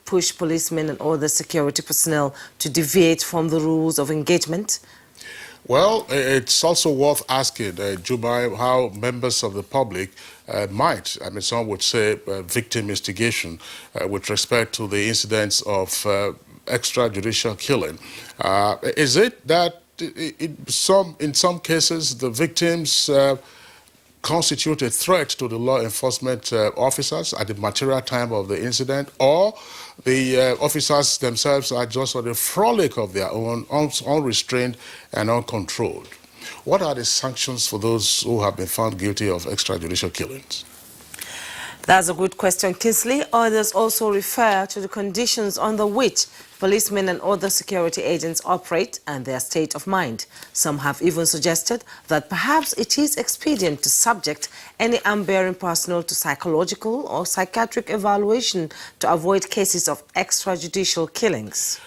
push policemen and other security personnel to deviate from the rules of engagement? Well, it's also worth asking, Jubai, how members of the public might, I mean, some would say victim instigation with respect to the incidents of extrajudicial killing. Is it that in some cases the victims constitute a threat to the law enforcement officers at the material time of the incident, or the officers themselves are just on the frolic of their own, unrestrained and uncontrolled? What are the sanctions for those who have been found guilty of extrajudicial killings? That's a good question, Kingsley. Others also refer to the conditions under which policemen and other security agents operate and their state of mind. Some have even suggested that perhaps it is expedient to subject any arm-bearing personnel to psychological or psychiatric evaluation to avoid cases of extrajudicial killings.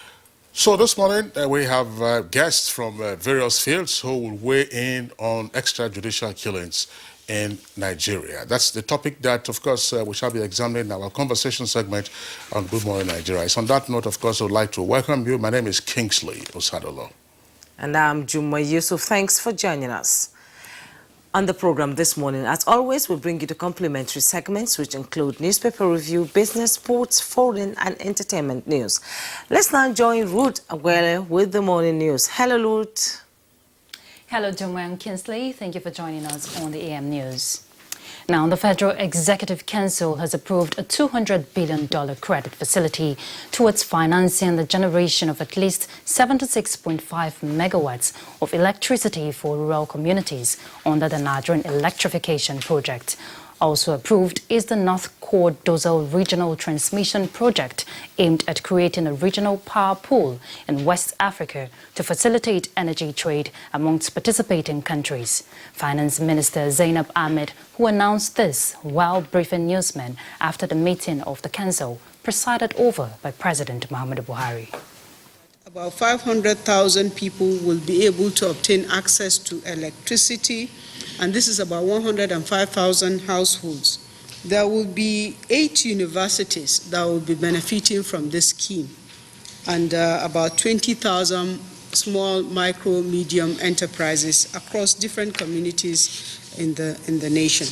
So this morning we have guests from various fields who will weigh in on extrajudicial killings in Nigeria. That's the topic that, of course, we shall be examining in our conversation segment on Good Morning Nigeria. So on that note, of course, I would like to welcome you. My name is Kingsley Osadolo. And I'm Juma Yusuf. Thanks for joining us. On the program this morning, as always, we bring you the complimentary segments, which include newspaper review, business, sports, foreign and entertainment news. Let's now join Ruth Aguele with the morning news. Hello, Ruth. Hello, Juma and Kingsley. Thank you for joining us on the AM News. Now, the Federal Executive Council has approved a $200 billion credit facility towards financing the generation of at least 76.5 megawatts of electricity for rural communities under the Nigerian electrification project. Also approved is the North Core Dozal Regional Transmission Project, aimed at creating a regional power pool in West Africa to facilitate energy trade amongst participating countries. Finance Minister Zainab Ahmed, who announced this while briefing newsmen after the meeting of the Council, presided over by President Muhammadu Buhari. About 500,000 people will be able to obtain access to electricity, and this is about 105,000 households. There will be 8 universities that will be benefiting from this scheme, and about 20,000 small, micro, medium enterprises across different communities in the nation.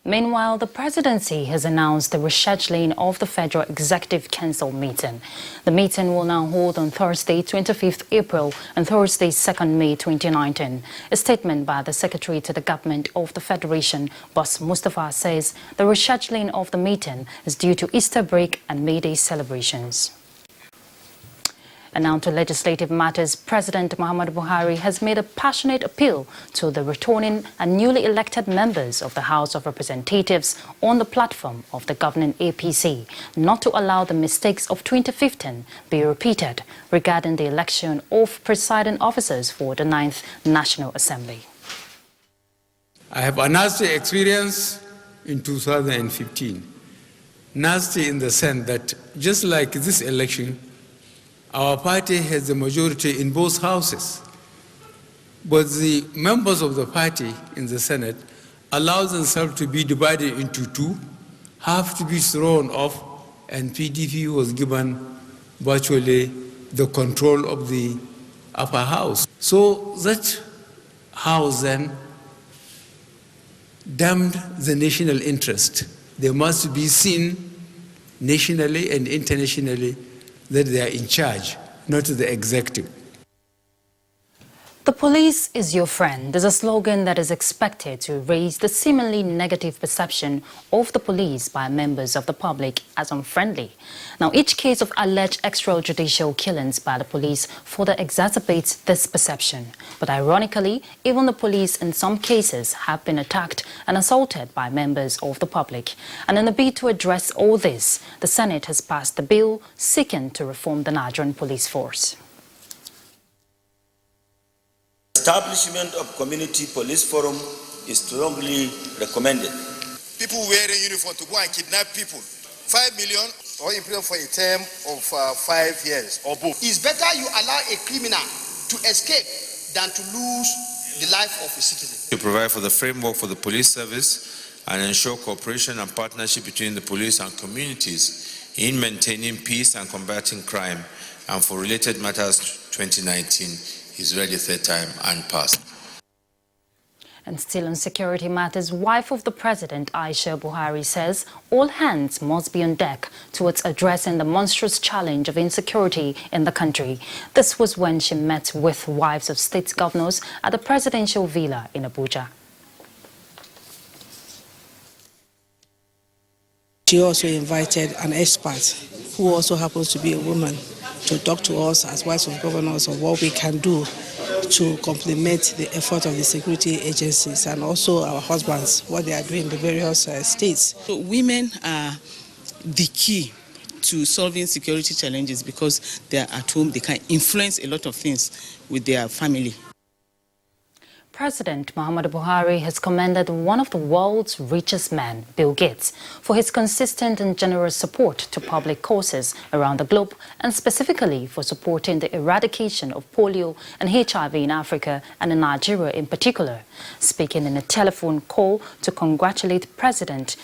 Meanwhile, the presidency has announced the rescheduling of the Federal Executive Council meeting. The meeting will now hold on Thursday, 25th April and Thursday, 2nd May 2019. A statement by the Secretary to the Government of the Federation, Boss Mustafa, says the rescheduling of the meeting is due to Easter break and May Day celebrations. And now to legislative matters, President Muhammadu Buhari has made a passionate appeal to the returning and newly elected members of the House of Representatives on the platform of the governing APC not to allow the mistakes of 2015 be repeated regarding the election of presiding officers for the 9th National Assembly. I have a nasty experience in 2015. Nasty in the sense that just like this election, our party has the majority in both houses, but the members of the party in the Senate allow themselves to be divided into two, have to be thrown off, and PDP was given virtually the control of the upper house. So that house then damned the national interest. They must be seen nationally and internationally that they are in charge, not the executive. The police is your friend is a slogan that is expected to raise the seemingly negative perception of the police by members of the public as unfriendly. Now, each case of alleged extrajudicial killings by the police further exacerbates this perception. But ironically, even the police in some cases have been attacked and assaulted by members of the public. And in a bid to address all this, the Senate has passed the bill seeking to reform the Nigerian police force. Establishment of community police forum is strongly recommended. People wearing uniform to go and kidnap people, 5 million or imprisonment for a term of 5 years or both. It's better you allow a criminal to escape than to lose the life of a citizen. To provide for the framework for the police service and ensure cooperation and partnership between the police and communities in maintaining peace and combating crime, and for related matters 2019 is ready third time and passed. And still on security matters, wife of the president, Aisha Buhari, says all hands must be on deck towards addressing the monstrous challenge of insecurity in the country. This was when she met with wives of state governors at the presidential villa in Abuja. She also invited an expert who also happens to be a woman to talk to us as wives of governors of what we can do to complement the effort of the security agencies and also our husbands, what they are doing in the various states. So women are the key to solving security challenges because they are at home, they can influence a lot of things with their family. President Muhammadu Buhari has commended one of the world's richest men, Bill Gates, for his consistent and generous support to public causes around the globe, and specifically for supporting the eradication of polio and HIV in Africa and in Nigeria in particular. Speaking in a telephone call to congratulate President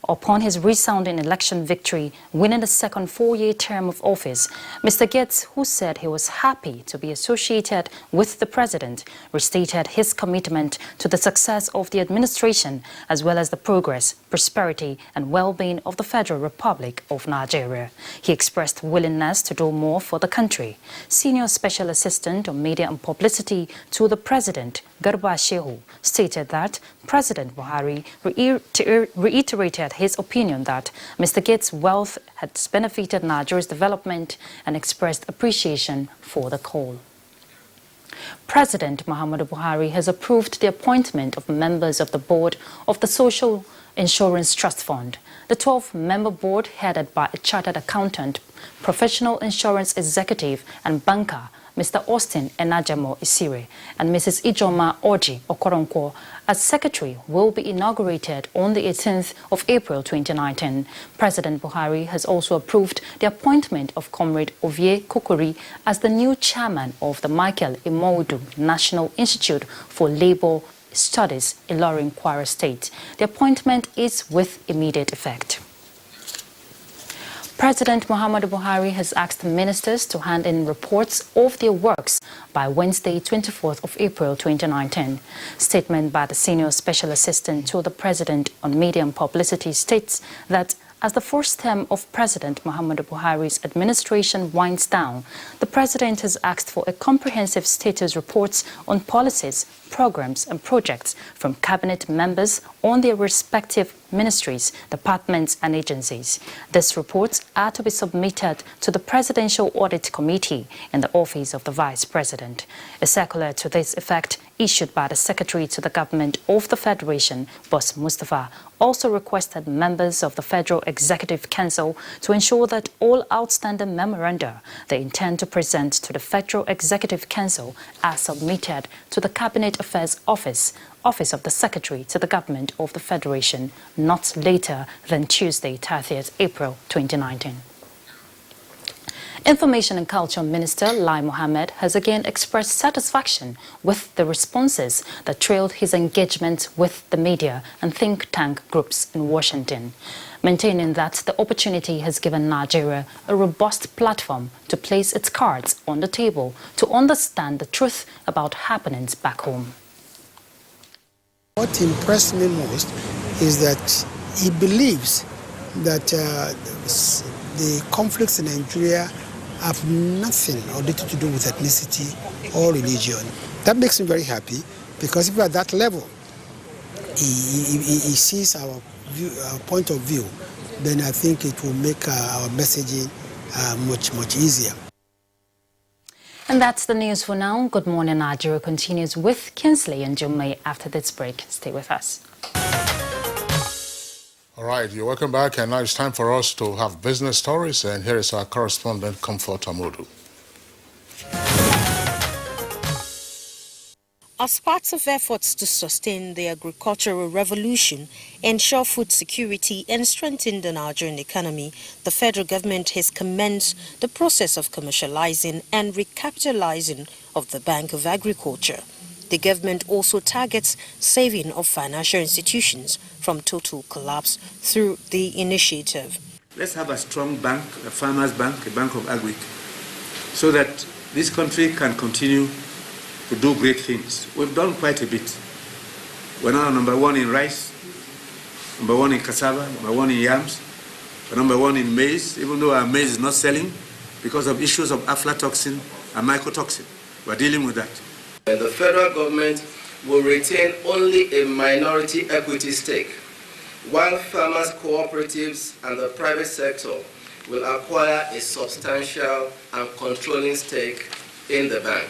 upon his resounding election victory, winning the second four-year term of office, Mr. Gates, who said he was happy to be associated with the president, restated his commitment to the success of the administration as well as the progress, prosperity and well-being of the Federal Republic of Nigeria. He expressed willingness to do more for the country. Senior Special Assistant on Media and Publicity to the President, Garba Shehu, stated that President Buhari reiterated his opinion that Mr. Gates' wealth has benefited Nigeria's development and expressed appreciation for the call. President Muhammadu Buhari has approved the appointment of members of the board of the Social Insurance Trust Fund. The 12-member board, headed by a chartered accountant, professional insurance executive and banker, Mr. Austin Enajamo Isire, and Mrs. Ijoma Oji Okoronkwo, as secretary, will be inaugurated on the 18th of April 2019. President Buhari has also approved the appointment of Comrade Ovie Kokori as the new chairman of the Michael Imoudu National Institute for Labour Studies, Ilorin, Kwara State. The appointment is with immediate effect. President Muhammadu Buhari has asked ministers to hand in reports of their works by Wednesday, 24th of April 2019. Statement by the Senior Special Assistant to the President on Media and Publicity states that as the first term of President Muhammadu Buhari's administration winds down, the President has asked for a comprehensive status report on policies, programs and projects from cabinet members on their respective ministries, departments and agencies. These reports are to be submitted to the Presidential Audit Committee in the Office of the Vice President. A circular to this effect issued by the Secretary to the Government of the Federation, Boss Mustafa, also requested members of the Federal Executive Council to ensure that all outstanding memoranda they intend to present to the Federal Executive Council are submitted to the Cabinet Affairs Office of the Secretary to the Government of the Federation, not later than Tuesday, 30th April 2019. Information and Culture Minister Lai Mohammed has again expressed satisfaction with the responses that trailed his engagement with the media and think tank groups in Washington, maintaining that the opportunity has given Nigeria a robust platform to place its cards on the table to understand the truth about happenings back home. What impressed me most is that he believes that the conflicts in Nigeria have nothing or little to do with ethnicity or religion. That makes me very happy because if at that level he sees our point of view, then I think it will make our messaging much easier. And that's the news for now. Good Morning Nigeria continues with Kinsley and Jumei after this break. Stay with us. All right, you're welcome back, and now it's time for us to have business stories, and here is our correspondent, Comfort Amodu. As part of efforts to sustain the agricultural revolution, ensure food security and strengthen the Nigerian economy, the federal government has commenced the process of commercializing and recapitalizing of the Bank of Agriculture. The government also targets saving of financial institutions from total collapse through the initiative. Let's have a strong bank, a farmers' bank, a bank of agric, so that this country can continue to do great things. We've done quite a bit. We're now number one in rice, number one in cassava, number one in yams, we're number one in maize, even though our maize is not selling because of issues of aflatoxin and mycotoxin. We're dealing with that. The federal government will retain only a minority equity stake, while farmers' cooperatives and the private sector will acquire a substantial and controlling stake in the bank.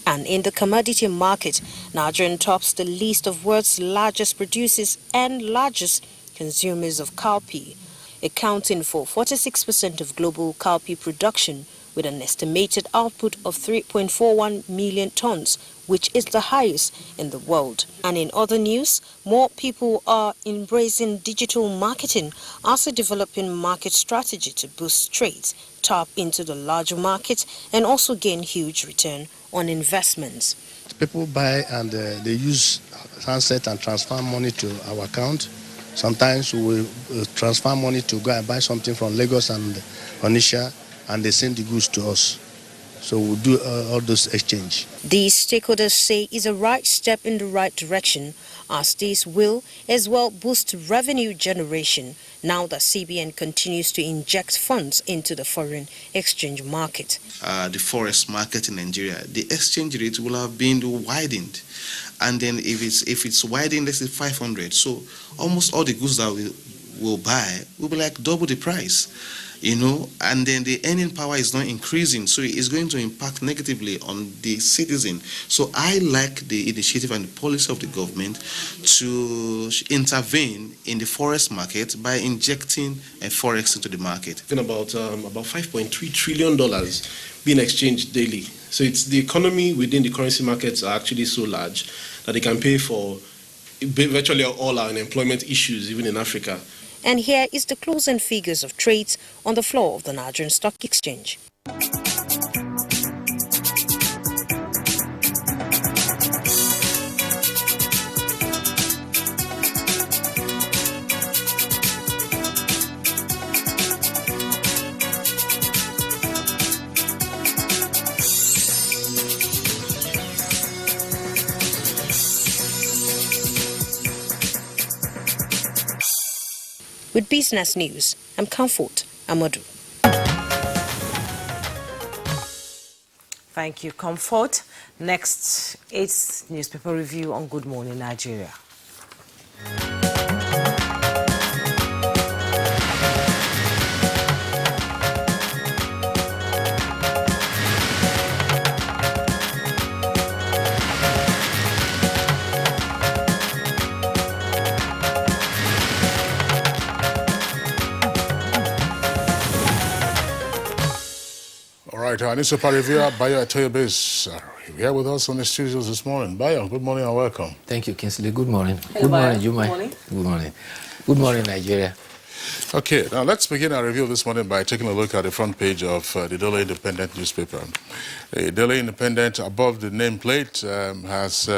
And in the commodity market, Nigeria tops the list of world's largest producers and largest consumers of cowpea, accounting for 46% of global cowpea production, with an estimated output of 3.41 million tons, which is the highest in the world. And in other news, more people are embracing digital marketing as a developing market strategy to boost trades, tap into the larger market, and also gain huge return on investments. People buy and they use handset and transfer money to our account. Sometimes we will transfer money to go and buy something from Lagos and Onitsha, and they send the goods to us. So we'll do all those exchange. These stakeholders say is a right step in the right direction, as this will as well boost revenue generation now that CBN continues to inject funds into the foreign exchange market. The forex market in Nigeria, the exchange rate will have been widened. And then if it's widened, let's say 500, so almost all the goods that we will buy will be like double the price. And then the earning power is not increasing, so it's going to impact negatively on the citizen. So I like the initiative and the policy of the government to intervene in the forex market by injecting a forex into the market. About $5.3 trillion being exchanged daily. So it's the economy within the currency markets are actually so large that they can pay for virtually all our unemployment issues, even in Africa. And here is the closing figures of trades on the floor of the Nigerian Stock Exchange. With business news, I'm Comfort Amadou. Thank you, Comfort. Next, it's newspaper review on Good Morning Nigeria. Right, our newspaper reviewer, Bayo Atoyobe, is here with us on the studios this morning. Bayo, good morning and welcome. Thank you, Kinsley. Good morning. Hello, good morning, Bayo. Jumai. Good morning. Good morning. Good morning, Nigeria. Okay, now let's begin our review this morning by taking a look at the front page of the Daily Independent newspaper. The Daily Independent, above the nameplate, has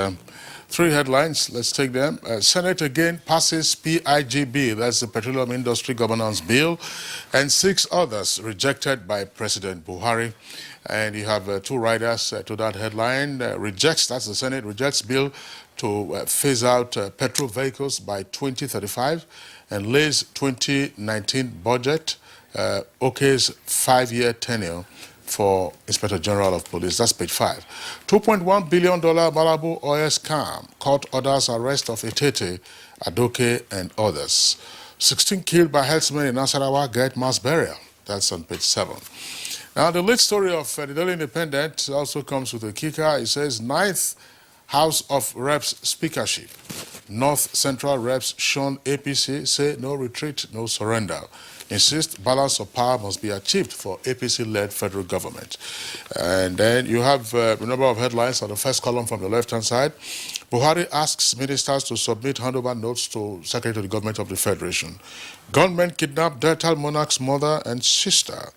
three headlines. Let's take them. Senate again passes PIGB, that's the Petroleum Industry Governance Bill, and 6 others rejected by President Buhari. And you have two riders to that headline. Rejects, that's the Senate, rejects bill to phase out petrol vehicles by 2035 and lays 2019 budget, OK's 5-year tenure for Inspector General of Police. That's page 5. $2.1 billion Malabo oil scam. Court orders arrest of Etete, Adoke, and others. 16 killed by herdsmen in Nasarawa get mass burial. That's on page 7. Now, the lead story of the Daily Independent also comes with a kicker. It says, 9th House of Reps speakership. North Central Reps shown APC say no retreat, no surrender. Insist balance of power must be achieved for APC-led federal government. And then you have a number of headlines on the first column from the left-hand side. Buhari asks ministers to submit handover notes to Secretary of the Government of the Federation. Gunmen kidnap Delta monarch's mother and sister.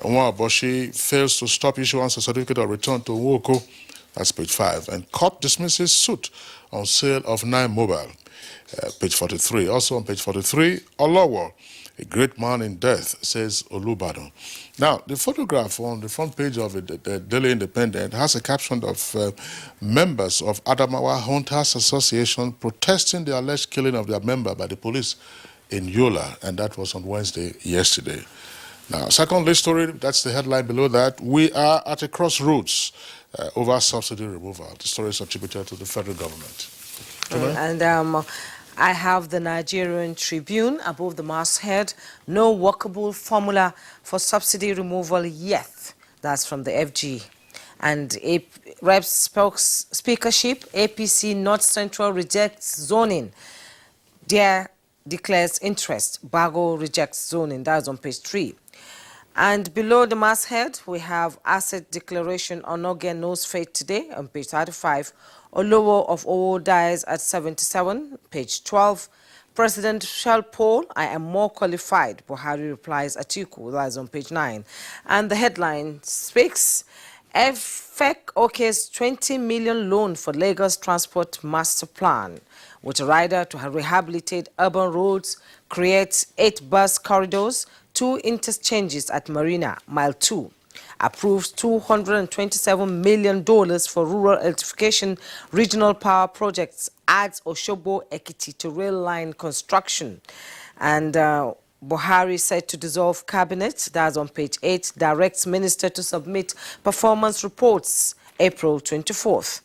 Umar Boshi fails to stop issuance of certificate of return to Nwoko. That's page 5. And court dismisses suit on sale of 9 Mobile. Page 43. Also on page 43, Olowo A great man in death, says Olubado. Now, the photograph on the front page of the Daily Independent has a caption of members of Adamawa Hunters Association protesting the alleged killing of their member by the police in Yola, and that was on Wednesday, yesterday. Now, secondly story, that's the headline below that. We are at a crossroads over subsidy removal. The story is attributed to the federal government. I have the Nigerian Tribune above the masthead. No workable formula for subsidy removal yet. That's from the FG. And Rep Speakership, APC North Central rejects zoning. Dare declares interest. Bago rejects zoning. That's on page 3. And below the masthead, we have asset declaration on Oge knows fate today on page 35. Olowo of Owo dies at 77, page 12. Presidential poll, I am more qualified, Buhari replies Atiku, that's on page 9. And the headline speaks, FEC OK's 20 million loan for Lagos Transport Master Plan, with a rider to rehabilitate urban roads, create 8 bus corridors, 2 interchanges at Marina, Mile 2. Approves $227 million for rural electrification, regional power projects, adds Oshobo Ekiti to rail line construction. And Buhari said to dissolve cabinet, that's on page 8, directs minister to submit performance reports, April 24th.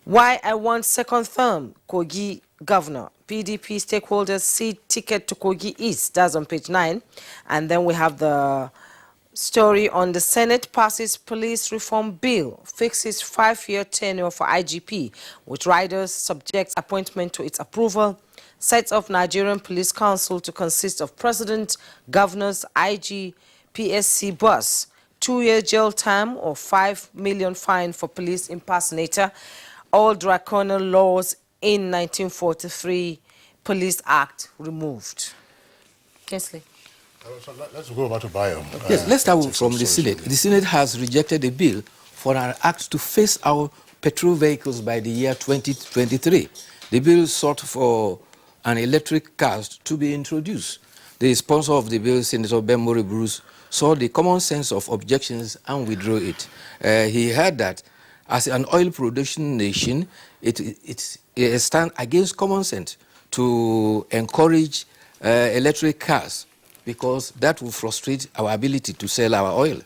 Why I want second term, Kogi governor. PDP stakeholders see ticket to Kogi East, that's on page 9. And then we have the story on the Senate passes police reform bill, fixes 5-year tenure for IGP, with riders subjects appointment to its approval, sets up Nigerian Police Council to consist of president, governors, IG, PSC boss, 2-year jail time or 5 million fine for police impersonator, all draconian laws in 1943 Police Act removed. Kesley. So let's go over to Bio. Yes, let's start from the Senate. The Senate has rejected a bill for an act to phase out petrol vehicles by the year 2023. The bill sought for an electric car to be introduced. The sponsor of the bill, Senator Ben Bruce, saw the common sense of objections and withdrew it. He heard that as an oil production nation, it stands against common sense to encourage electric cars, because that will frustrate our ability to sell our oil.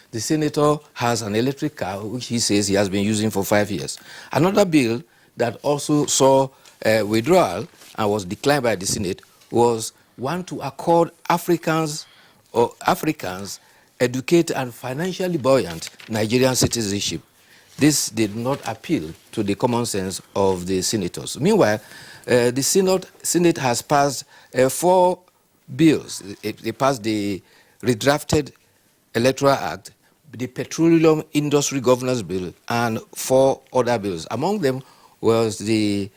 The senator has an electric car, which he says he has been using for 5 years. Another bill that also saw withdrawal and was declined by the Senate was one to accord Africans educated and financially buoyant Nigerian citizenship. This did not appeal to the common sense of the senators. Meanwhile, the Senate has passed 4 bills. They passed the redrafted Electoral Act, the Petroleum Industry Governance Bill, and 4 other bills. Among them was the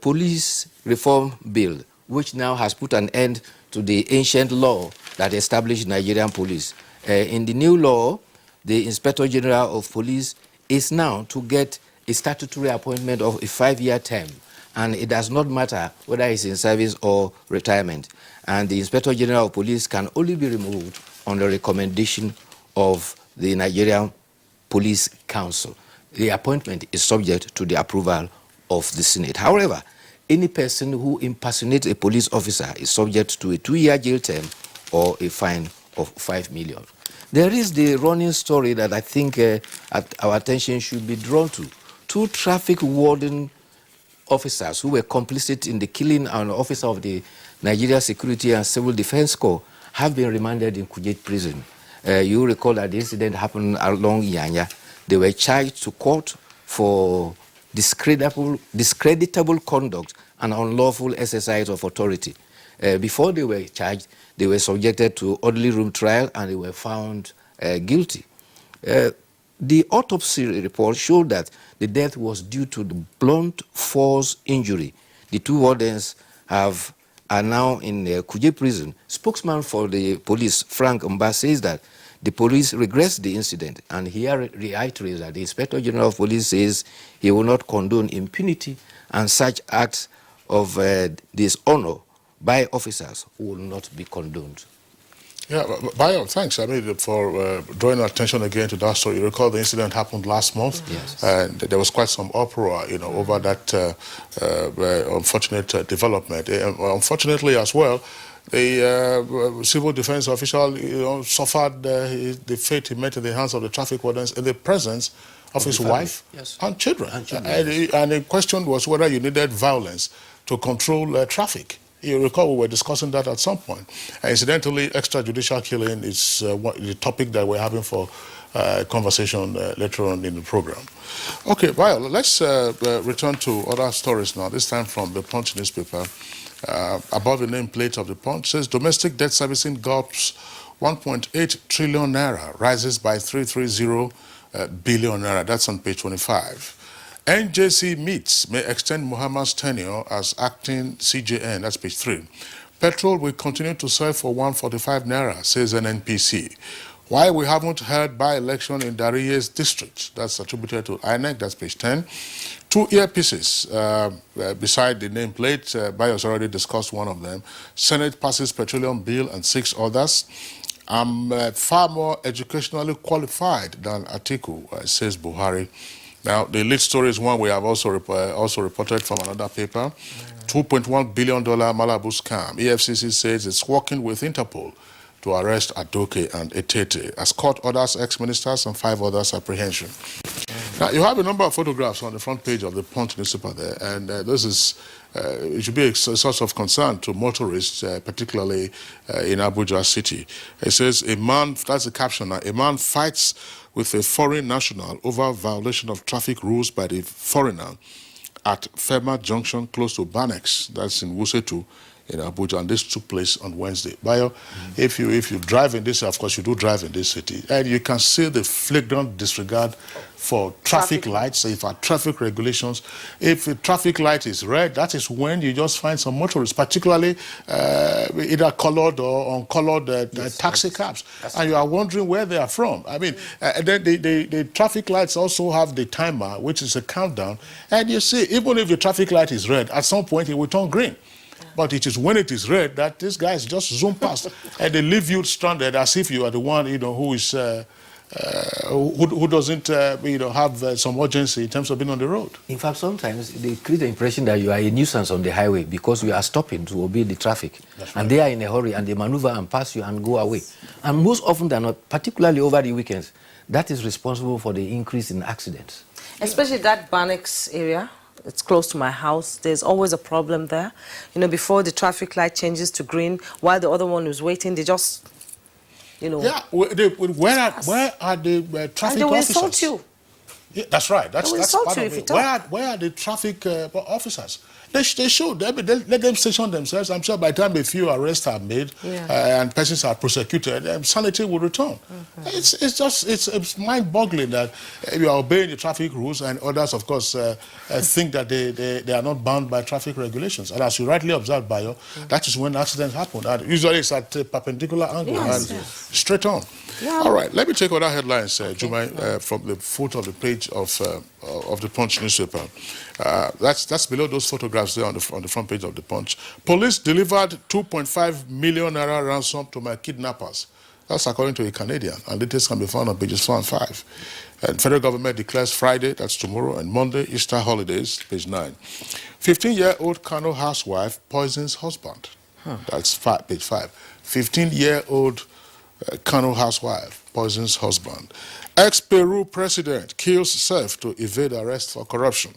Police Reform Bill, which now has put an end to the ancient law that established Nigerian police. In the new law, the Inspector General of Police is now to get a statutory appointment of a 5-year term, and it does not matter whether he's in service or retirement. And the Inspector General of Police can only be removed on the recommendation of the Nigerian Police Council. The appointment is subject to the approval of the Senate. However, any person who impersonates a police officer is subject to a 2-year jail term or a fine of 5 million. There is the running story that I think our attention should be drawn to. 2 traffic warden officers who were complicit in the killing of an officer of the Nigeria Security and Civil Defense Corps have been remanded in Kuje prison. You recall that the incident happened along Yanya. They were charged to court for discreditable conduct and unlawful exercise of authority. Before they were charged, they were subjected to orderly room trial and they were found guilty. The autopsy report showed that the death was due to the blunt force injury. The 2 wardens are now in Kuje prison. Spokesman for the police, Frank Mba, says that the police regrets the incident, and he reiterates that the Inspector General of Police says he will not condone impunity and such acts of dishonor by officers will not be condoned. Yeah, Bayo, thanks. I mean, for drawing attention again to that story. You recall the incident happened last month, yes, and there was quite some uproar, over that unfortunate development. Unfortunately, as well, the civil defense official, suffered the fate he met in the hands of the traffic wardens in the presence of his wife and children. And the question was whether you needed violence to control traffic. You recall we were discussing that at some point. Incidentally, extrajudicial killing is the topic that we're having for conversation later on in the program. Okay, well, let's return to other stories now, this time from the Punch newspaper. Above the nameplate of the Punch says domestic debt servicing gulps 1.8 trillion naira, rises by 330 billion naira. That's on page 25. NJC meets may extend Muhammad's tenure as acting CJN. That's page 3. Petrol will continue to sell for 145 naira, says NNPC. Why we haven't heard by-election in Dariye's district? That's attributed to INEC. That's page 10. 2 earpieces beside the nameplate. Bayos already discussed one of them. Senate passes petroleum bill and 6 others. I'm far more educationally qualified than Atiku, says Buhari. Now, the lead story is one we have also reported from another paper. $2.1 billion Malabu scam. EFCC says it's working with Interpol to arrest Adoke and Etete, as court orders ex-ministers and 5 others apprehension. Now, you have a number of photographs on the front page of the Punch newspaper there, and this is, it should be a source of concern to motorists, particularly in Abuja city. It says, a man, that's the caption now, a man fights with a foreign national over violation of traffic rules by the foreigner at Fema Junction close to Banex, that's in Wusetu, in Abuja, and this took place on Wednesday. Bayo, if you drive in this, of course you do drive in this city, and you can see the flagrant disregard for traffic lights, if our traffic regulations. If a traffic light is red, that is when you just find some motorists, particularly either colored or uncolored taxi cabs, and you are wondering where they are from. I mean, then the traffic lights also have the timer, which is a countdown, and you see, even if the traffic light is red, at some point it will turn green. But it is when it is red that these guys just zoom past and they leave you stranded as if you are the one, who is who doesn't, have some urgency in terms of being on the road. In fact, sometimes they create the impression that you are a nuisance on the highway because you are stopping to obey the traffic. Right. And they are in a hurry and they maneuver and pass you and go away. And most often than not, particularly over the weekends, that is responsible for the increase in accidents. Especially that Banex area. It's close to my house. There's always a problem there. Before the traffic light changes to green, while the other one is waiting, they just, Yeah, where are the traffic and they will officers? insult you. Yeah, that's right. That's part of it. Where are the traffic officers? They should. Let them station themselves. I'm sure by the time a few arrests are made and persons are prosecuted, sanity will return. It's mind-boggling that you are obeying the traffic rules and others, of course, think that they are not bound by traffic regulations. And as you rightly observed, Bayo, that is when accidents happen. And usually it's at a perpendicular angle and straight on. Yeah. All right, let me take other headlines, Jumai, from the foot of the page of the Punch newspaper. That's below those photographs there on the front page of the Punch. Police delivered 2.5 million naira ransom to my kidnappers. That's according to a Canadian, and details can be found on pages 4 and 5. And federal government declares Friday, that's tomorrow, and Monday, Easter holidays, page 9. 15-year-old Kano housewife poisons husband. That's page 5. 15-year-old Kano housewife poisons husband. Ex-Peru president kills self to evade arrest for corruption.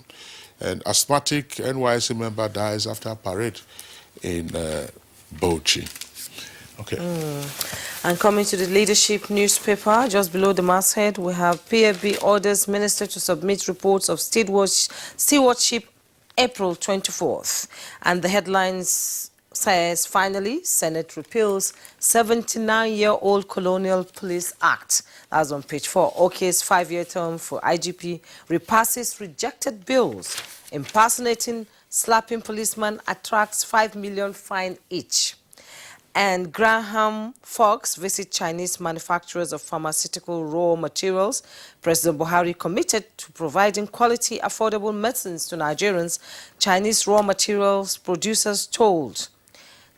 And asthmatic NYC member dies after a parade in Bauchi. Okay. And coming to the leadership newspaper, just below the masthead, we have PFB orders minister to submit reports of stewardship April 24th. And the headlines says, finally, Senate repeals 79-year-old Colonial Police Act. That's on page 4. OK's 5-year term for IGP repasses rejected bills. Impersonating, slapping policeman attracts 5 million fine each. And Graham Fox visit Chinese manufacturers of pharmaceutical raw materials. President Buhari committed to providing quality, affordable medicines to Nigerians, Chinese raw materials producers told.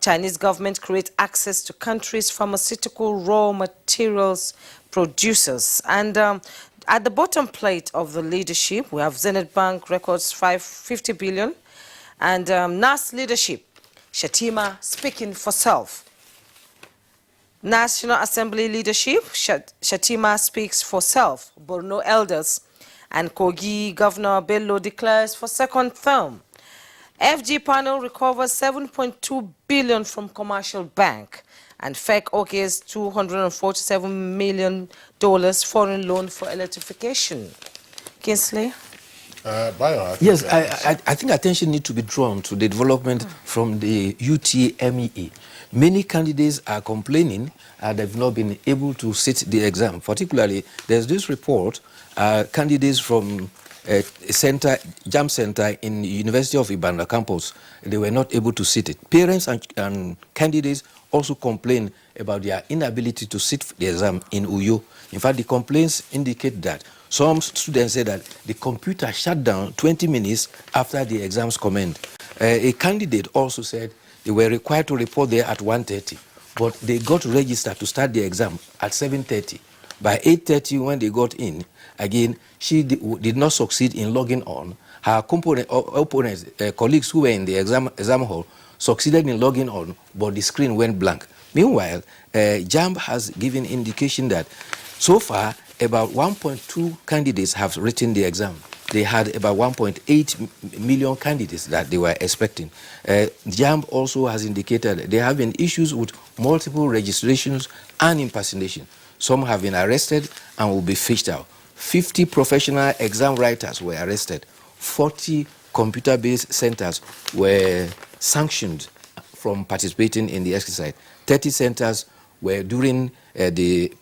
Chinese government create access to country's pharmaceutical raw materials producers. And at the bottom plate of the leadership, we have Zenith Bank records 50 billion. And NAS leadership, Shatima speaking for self. National Assembly leadership, Shatima speaks for self. Borno elders and Kogi Governor Bello declares for second term. FG panel recovers 7.2 billion from commercial bank. And FEC okays $247 million foreign loan for electrification. Kingsley? Yes, I think attention needs to be drawn to the development from the UTME. Many candidates are complaining they've not been able to sit the exam. Particularly, there's this report, candidates from JAM Center in the University of Ibadan campus, they were not able to sit it. Parents and candidates also complain about their inability to sit the exam in Uyo. In fact, the complaints indicate that some students say that the computer shut down 20 minutes after the exams commenced. A candidate also said they were required to report there at 1:30, but they got registered to start the exam at 7:30. By 8:30, when they got in, again, she did not succeed in logging on. Her opponents, colleagues who were in the exam hall, succeeded in logging on, but the screen went blank. Meanwhile, JAMB has given indication that so far, about 1.2 candidates have written the exam. They had about 1.8 million candidates that they were expecting. JAMB also has indicated they have been issues with multiple registrations and impersonation. Some have been arrested and will be fished out. 50 professional exam writers were arrested. 40 computer-based centers were sanctioned from participating in the exercise. 30 centers were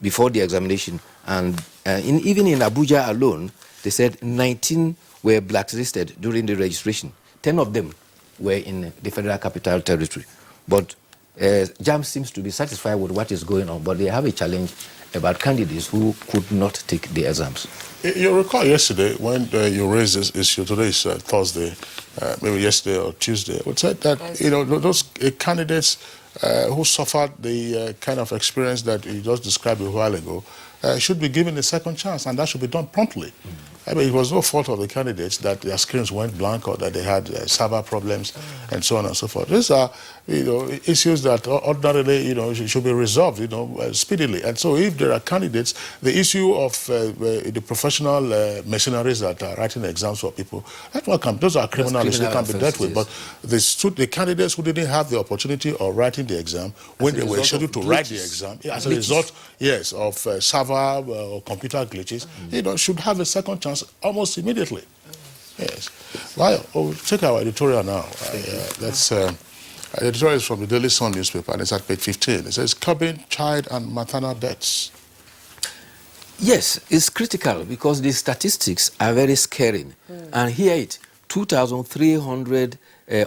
before the examination. And even in Abuja alone, they said 19 were blacklisted during the registration. 10 of them were in the Federal Capital Territory. But JAM seems to be satisfied with what is going on, but they have a challenge about candidates who could not take the exams. You recall yesterday when you raised this issue, today is Thursday, maybe yesterday or Tuesday, we said that, those candidates who suffered the kind of experience that you just described a while ago should be given a second chance, and that should be done promptly. I mean, it was no fault of the candidates that their screens went blank or that they had server problems and so on and so forth. These are, issues that ordinarily, should be resolved, speedily. And so if there are candidates, the issue of the professional mercenaries that are writing exams for people, those are criminals that can be dealt with. But the candidates who didn't have the opportunity of writing the exam when they were scheduled to write the exam, as a result, yes, of server or computer glitches, should have a second chance almost immediately. Yes. Well, we'll check our editorial now. That's editorial is from the Daily Sun newspaper, and it's at page 15. It says, curbing child and maternal deaths. Yes, it's critical because the statistics are very scaring. And here 2,300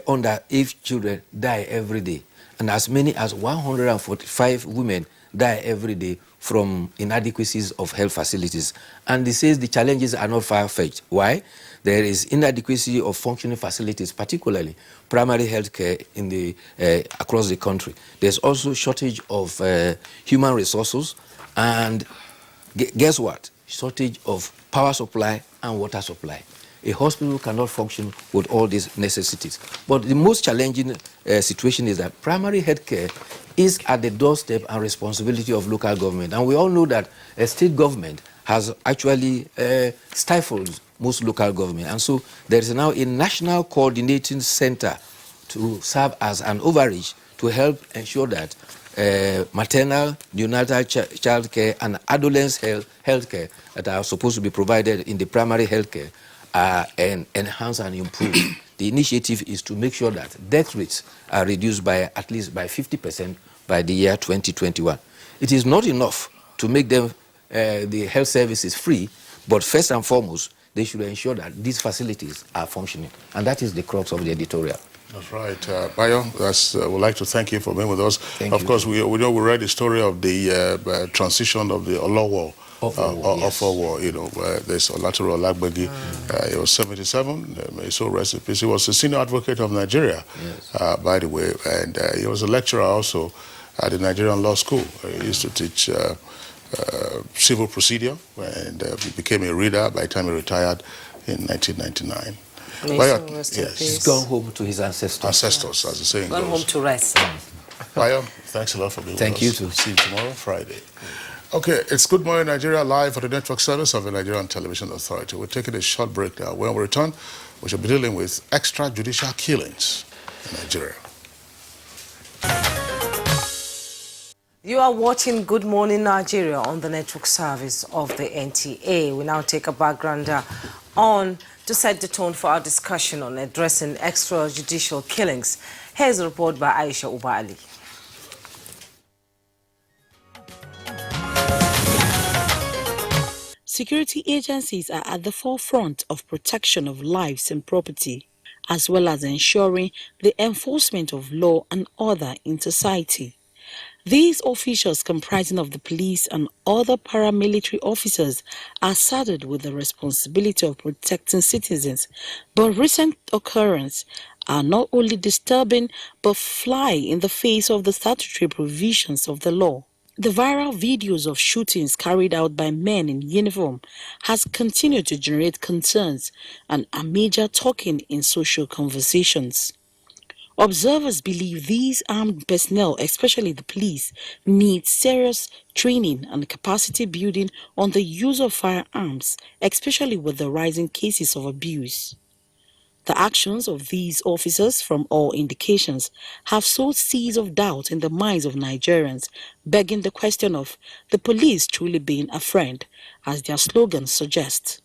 underage children die every day, and as many as 145 women die every day from inadequacies of health facilities. And they say the challenges are not far-fetched. Why? There is inadequacy of functioning facilities, particularly primary health care across the country. There's also shortage of human resources, and guess what? Shortage of power supply and water supply. A hospital cannot function with all these necessities. But the most challenging situation is that primary health care is at the doorstep and responsibility of local government. And we all know that a state government has actually stifled most local government. And so there is now a national coordinating center to serve as an overreach to help ensure that maternal, neonatal child care and adolescent health care that are supposed to be provided in the primary health care are enhanced and improved. The initiative is to make sure that death rates are reduced by at least by 50% by the year 2021. It is not enough to make them the health services free, but first and foremost, they should ensure that these facilities are functioning. And that is the crux of the editorial. That's right. Bayo, we'd like to thank you for being with us. Thank of you. course, we know we read the story of the transition of the Olowo. Offer war, you know, where there's Olatoro Olagbegi. He was 77, may so rest in peace. He was a senior advocate of Nigeria, by the way, and he was a lecturer also at the Nigerian Law School. He used to teach civil procedure, and he became a reader by the time he retired in 1999. He's gone home to his ancestors. Ancestors, as the saying goes. Gone home to rest. Bayo, thanks a lot for being with us. Thank you too. See you tomorrow, Friday. Okay, it's Good Morning Nigeria live for the network service of the Nigerian Television Authority. We're taking a short break now. When we return, we shall be dealing with extrajudicial killings in Nigeria. You are watching Good Morning Nigeria on the network service of the NTA. We now take a background on to set the tone for our discussion on addressing extrajudicial killings. Here's a report by Aisha Uba Ali. Security agencies are at the forefront of protection of lives and property, as well as ensuring the enforcement of law and order in society. These officials, comprising of the police and other paramilitary officers, are saddled with the responsibility of protecting citizens. But recent occurrences are not only disturbing but fly in the face of the statutory provisions of the law. The viral videos of shootings carried out by men in uniform has continued to generate concerns and a major talking in social conversations. Observers believe these armed personnel, especially the police, need serious training and capacity building on the use of firearms, especially with the rising cases of abuse. The actions of these officers, from all indications, have sowed seeds of doubt in the minds of Nigerians, begging the question of the police truly being a friend, as their slogans suggest.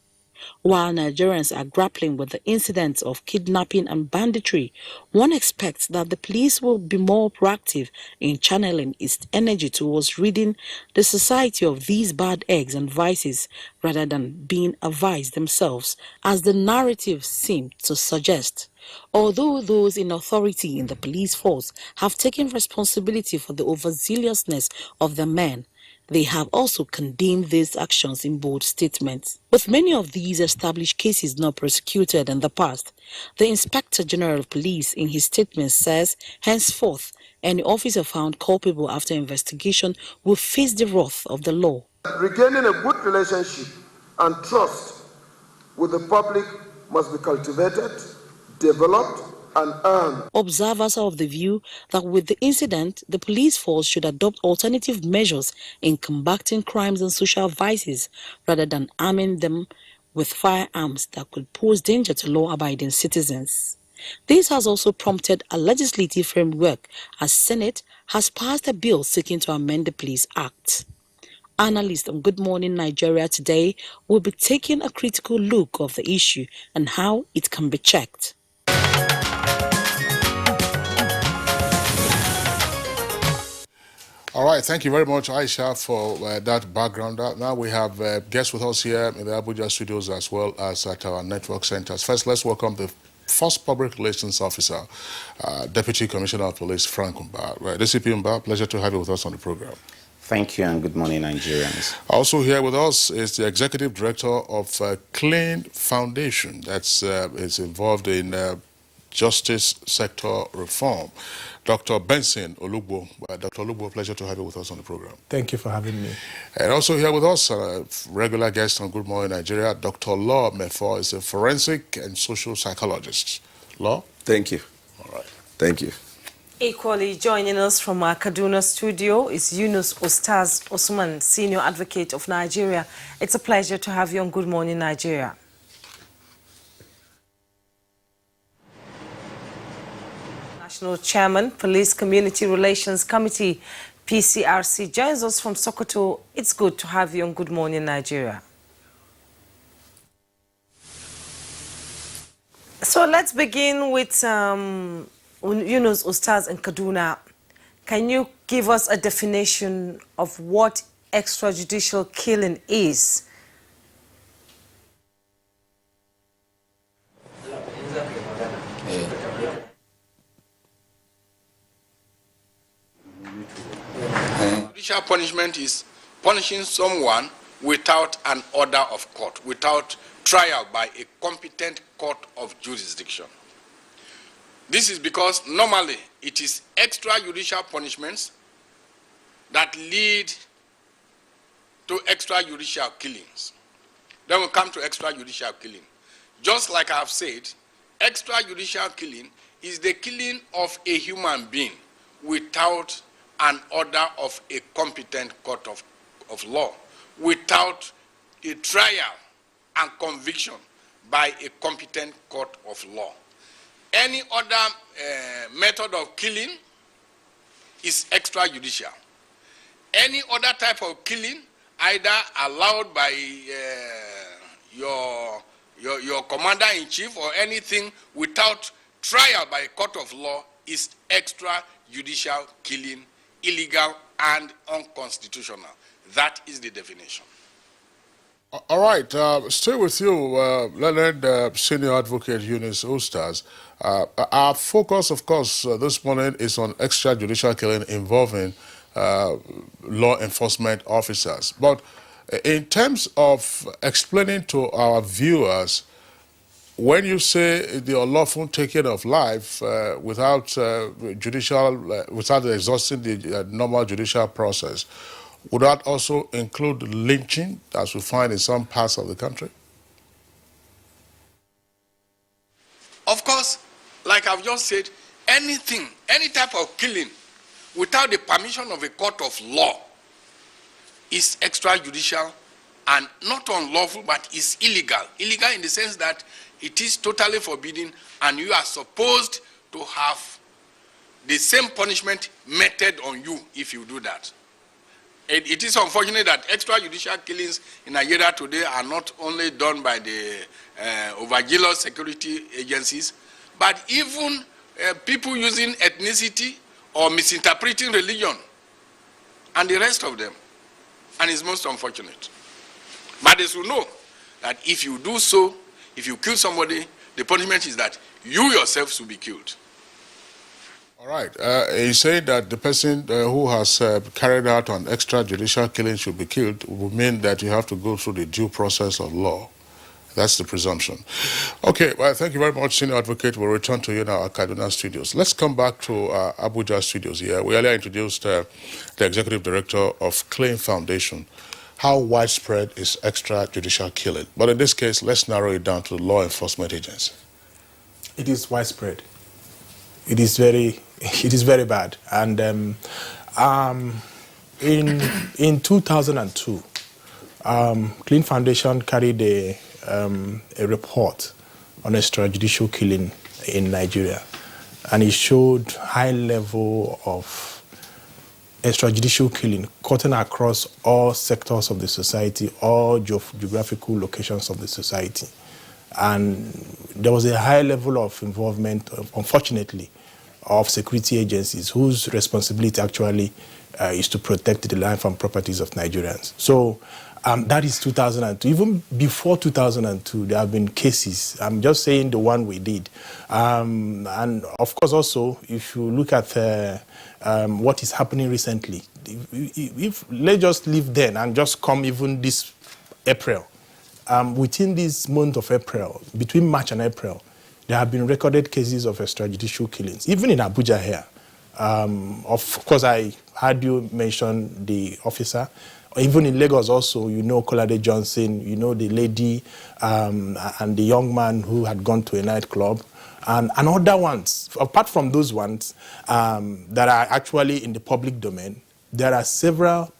While Nigerians are grappling with the incidents of kidnapping and banditry, one expects that the police will be more proactive in channeling its energy towards ridding the society of these bad eggs and vices rather than being a vice themselves, as the narrative seems to suggest. Although those in authority in the police force have taken responsibility for the overzealousness of the men, they have also condemned these actions in bold statements. With many of these established cases not prosecuted in the past, the Inspector General of Police in his statement says, henceforth, any officer found culpable after investigation will face the wrath of the law. Regaining a good relationship and trust with the public must be cultivated, developed, and earned. Observers are of the view that with the incident, the police force should adopt alternative measures in combating crimes and social vices rather than arming them with firearms that could pose danger to law-abiding citizens. This has also prompted a legislative framework, as Senate has passed a bill seeking to amend the Police Act. Analysts on Good Morning Nigeria today will be taking a critical look of the issue and how it can be checked. All right, thank you very much, Aisha, for that background. Now we have guests with us here in the Abuja studios as well as at our network centers. First, let's welcome the First Public Relations Officer, Deputy Commissioner of Police, Frank Umba. DCP Umba, pleasure to have you with us on the program. Thank you and good morning, Nigerians. Also here with us is the Executive Director of Clean Foundation that's is involved in justice sector reform, Dr. Benson Olugbo. Dr. Olugbo, pleasure to have you with us on the program. Thank you for having me. And also here with us, regular guest on Good Morning Nigeria, Dr. Law Mefo is a forensic and social psychologist. Law? Thank you. All right. Thank you. Equally joining us from our Kaduna studio is Yunus Ostaz Osman, Senior Advocate of Nigeria. It's a pleasure to have you on Good Morning Nigeria. National Chairman, Police Community Relations Committee, PCRC, joins us from Sokoto. It's good to have you on Good Morning Nigeria. So let's begin with Yunus Ostaz in Kaduna. Can you give us a definition of what extrajudicial killing is? extrajudicial punishment is punishing someone without an order of court, without trial by a competent court of jurisdiction. This is because normally it is extrajudicial punishments that lead to extrajudicial killings. Then we come to extrajudicial killing. Just like I have said, extrajudicial killing is the killing of a human being without an order of a competent court of law, without a trial and conviction by a competent court of law. Any other method of killing is extrajudicial. Any other type of killing, either allowed by your commander-in-chief or anything without trial by a court of law, is extrajudicial killing, illegal and unconstitutional. That is the definition. All right, stay with you, learned Senior Advocate Eunice Oosters. Our focus, of course, this morning is on extrajudicial killing involving law enforcement officers. But in terms of explaining to our viewers, when you say the unlawful taking of life without without exhausting the normal judicial process, would that also include lynching, as we find in some parts of the country? Of course, like I've just said, anything, any type of killing without the permission of a court of law is extrajudicial and not unlawful, but is illegal. Illegal in the sense that it is totally forbidden and you are supposed to have the same punishment meted on you if you do that. It is unfortunate that extrajudicial killings in Nigeria today are not only done by the overzealous security agencies, but even people using ethnicity or misinterpreting religion and the rest of them. And it's most unfortunate. But as you know, that if you do so, if you kill somebody, the punishment is that you yourself should be killed. All right. You say that the person who has carried out an extrajudicial killing should be killed would mean that you have to go through the due process of law. That's the presumption. Okay, well, thank you very much, Senior Advocate. We'll return to you in our Kaduna studios. Let's come back to Abuja studios here. We earlier introduced the Executive Director of Claim Foundation. How widespread is extrajudicial killing? But in this case, let's narrow it down to law enforcement agents. It is widespread. It is very bad. And in 2002, Clean Foundation carried a report on extrajudicial killing in Nigeria, and it showed high level of extrajudicial killing cutting across all sectors of the society, all geographical locations of the society. And there was a high level of involvement, unfortunately, of security agencies whose responsibility actually is to protect the life and properties of Nigerians. So that is 2002. Even before 2002, there have been cases. I'm just saying the one we did. And of course, also, if you look at what is happening recently, if let's just leave then and just come even this April. Within this month of April, between March and April, there have been recorded cases of extrajudicial killings, even in Abuja here. Of course, I heard you mention the officer. Even in Lagos also, you know Kolade Johnson, you know the lady and the young man who had gone to a nightclub, and other ones. Apart from those ones that are actually in the public domain, there are several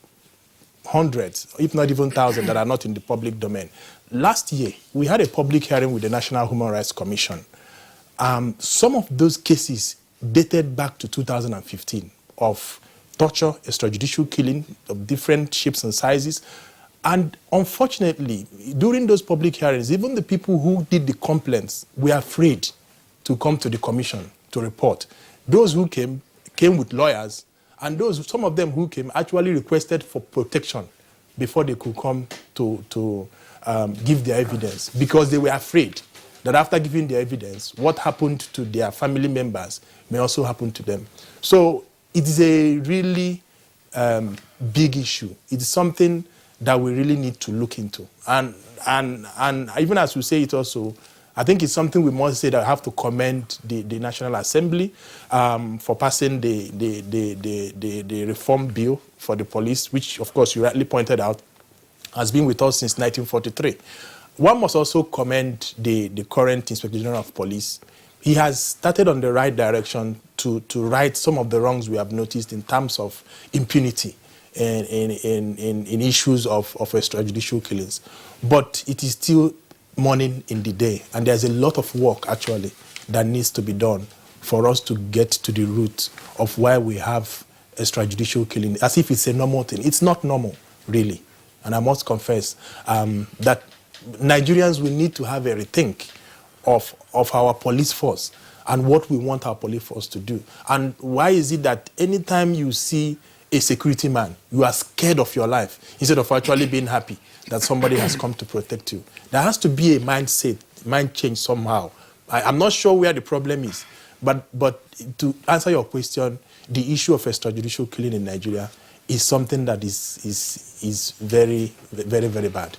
hundreds, if not even thousands, that are not in the public domain. Last year, we had a public hearing with the National Human Rights Commission. Some of those cases dated back to 2015 of torture, extrajudicial killing of different shapes and sizes. And unfortunately, during those public hearings, even the people who did the complaints were afraid to come to the commission to report. Those who came with lawyers, and some of them who came actually requested for protection before they could come to give their evidence, because they were afraid that after giving their evidence, what happened to their family members may also happen to them. So it is a really big issue. It's something that we really need to look into. And even as we say it also, I think it's something we must say that I have to commend the National Assembly for passing the reform bill for the police, which, of course, you rightly pointed out, has been with us since 1943. One must also commend the current Inspector General of Police. He has started on the right direction to right some of the wrongs we have noticed in terms of impunity in issues of extrajudicial killings. But it is still morning in the day, and there's a lot of work actually that needs to be done for us to get to the root of why we have extrajudicial killing, as if it's a normal thing. It's not normal, really. And I must confess that Nigerians will need to have a rethink of our police force and what we want our police force to do. And why is it that anytime you see a security man, you are scared of your life instead of actually being happy that somebody has come to protect you? There has to be a mindset, mind change somehow. I'm not sure where the problem is, but to answer your question, the issue of extrajudicial killing in Nigeria is something that is very, very, very bad.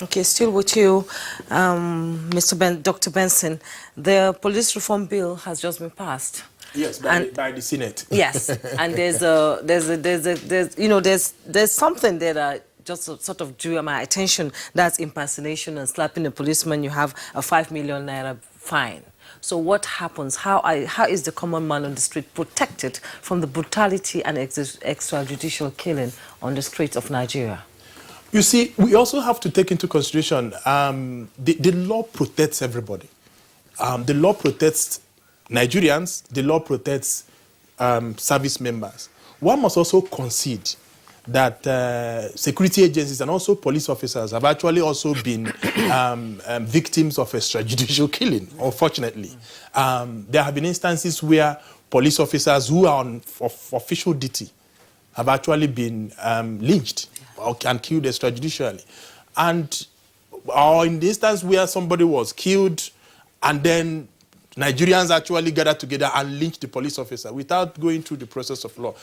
Okay, still with you, Dr. Benson. The police reform bill has just been passed. Yes, by the Senate. Yes, and there's something there that just sort of drew my attention. That's impersonation and slapping a policeman. You have a 5 million naira fine. So what happens? How is the common man on the street protected from the brutality and extrajudicial killing on the streets of Nigeria? You see, we also have to take into consideration the law protects everybody. The law protects Nigerians. The law protects service members. One must also concede that security agencies and also police officers have actually also been victims of extrajudicial killing, unfortunately. There have been instances where police officers who are on official duty have actually been lynched or killed extrajudicially. Or in the instance where somebody was killed and then Nigerians actually gathered together and lynched the police officer without going through the process of law.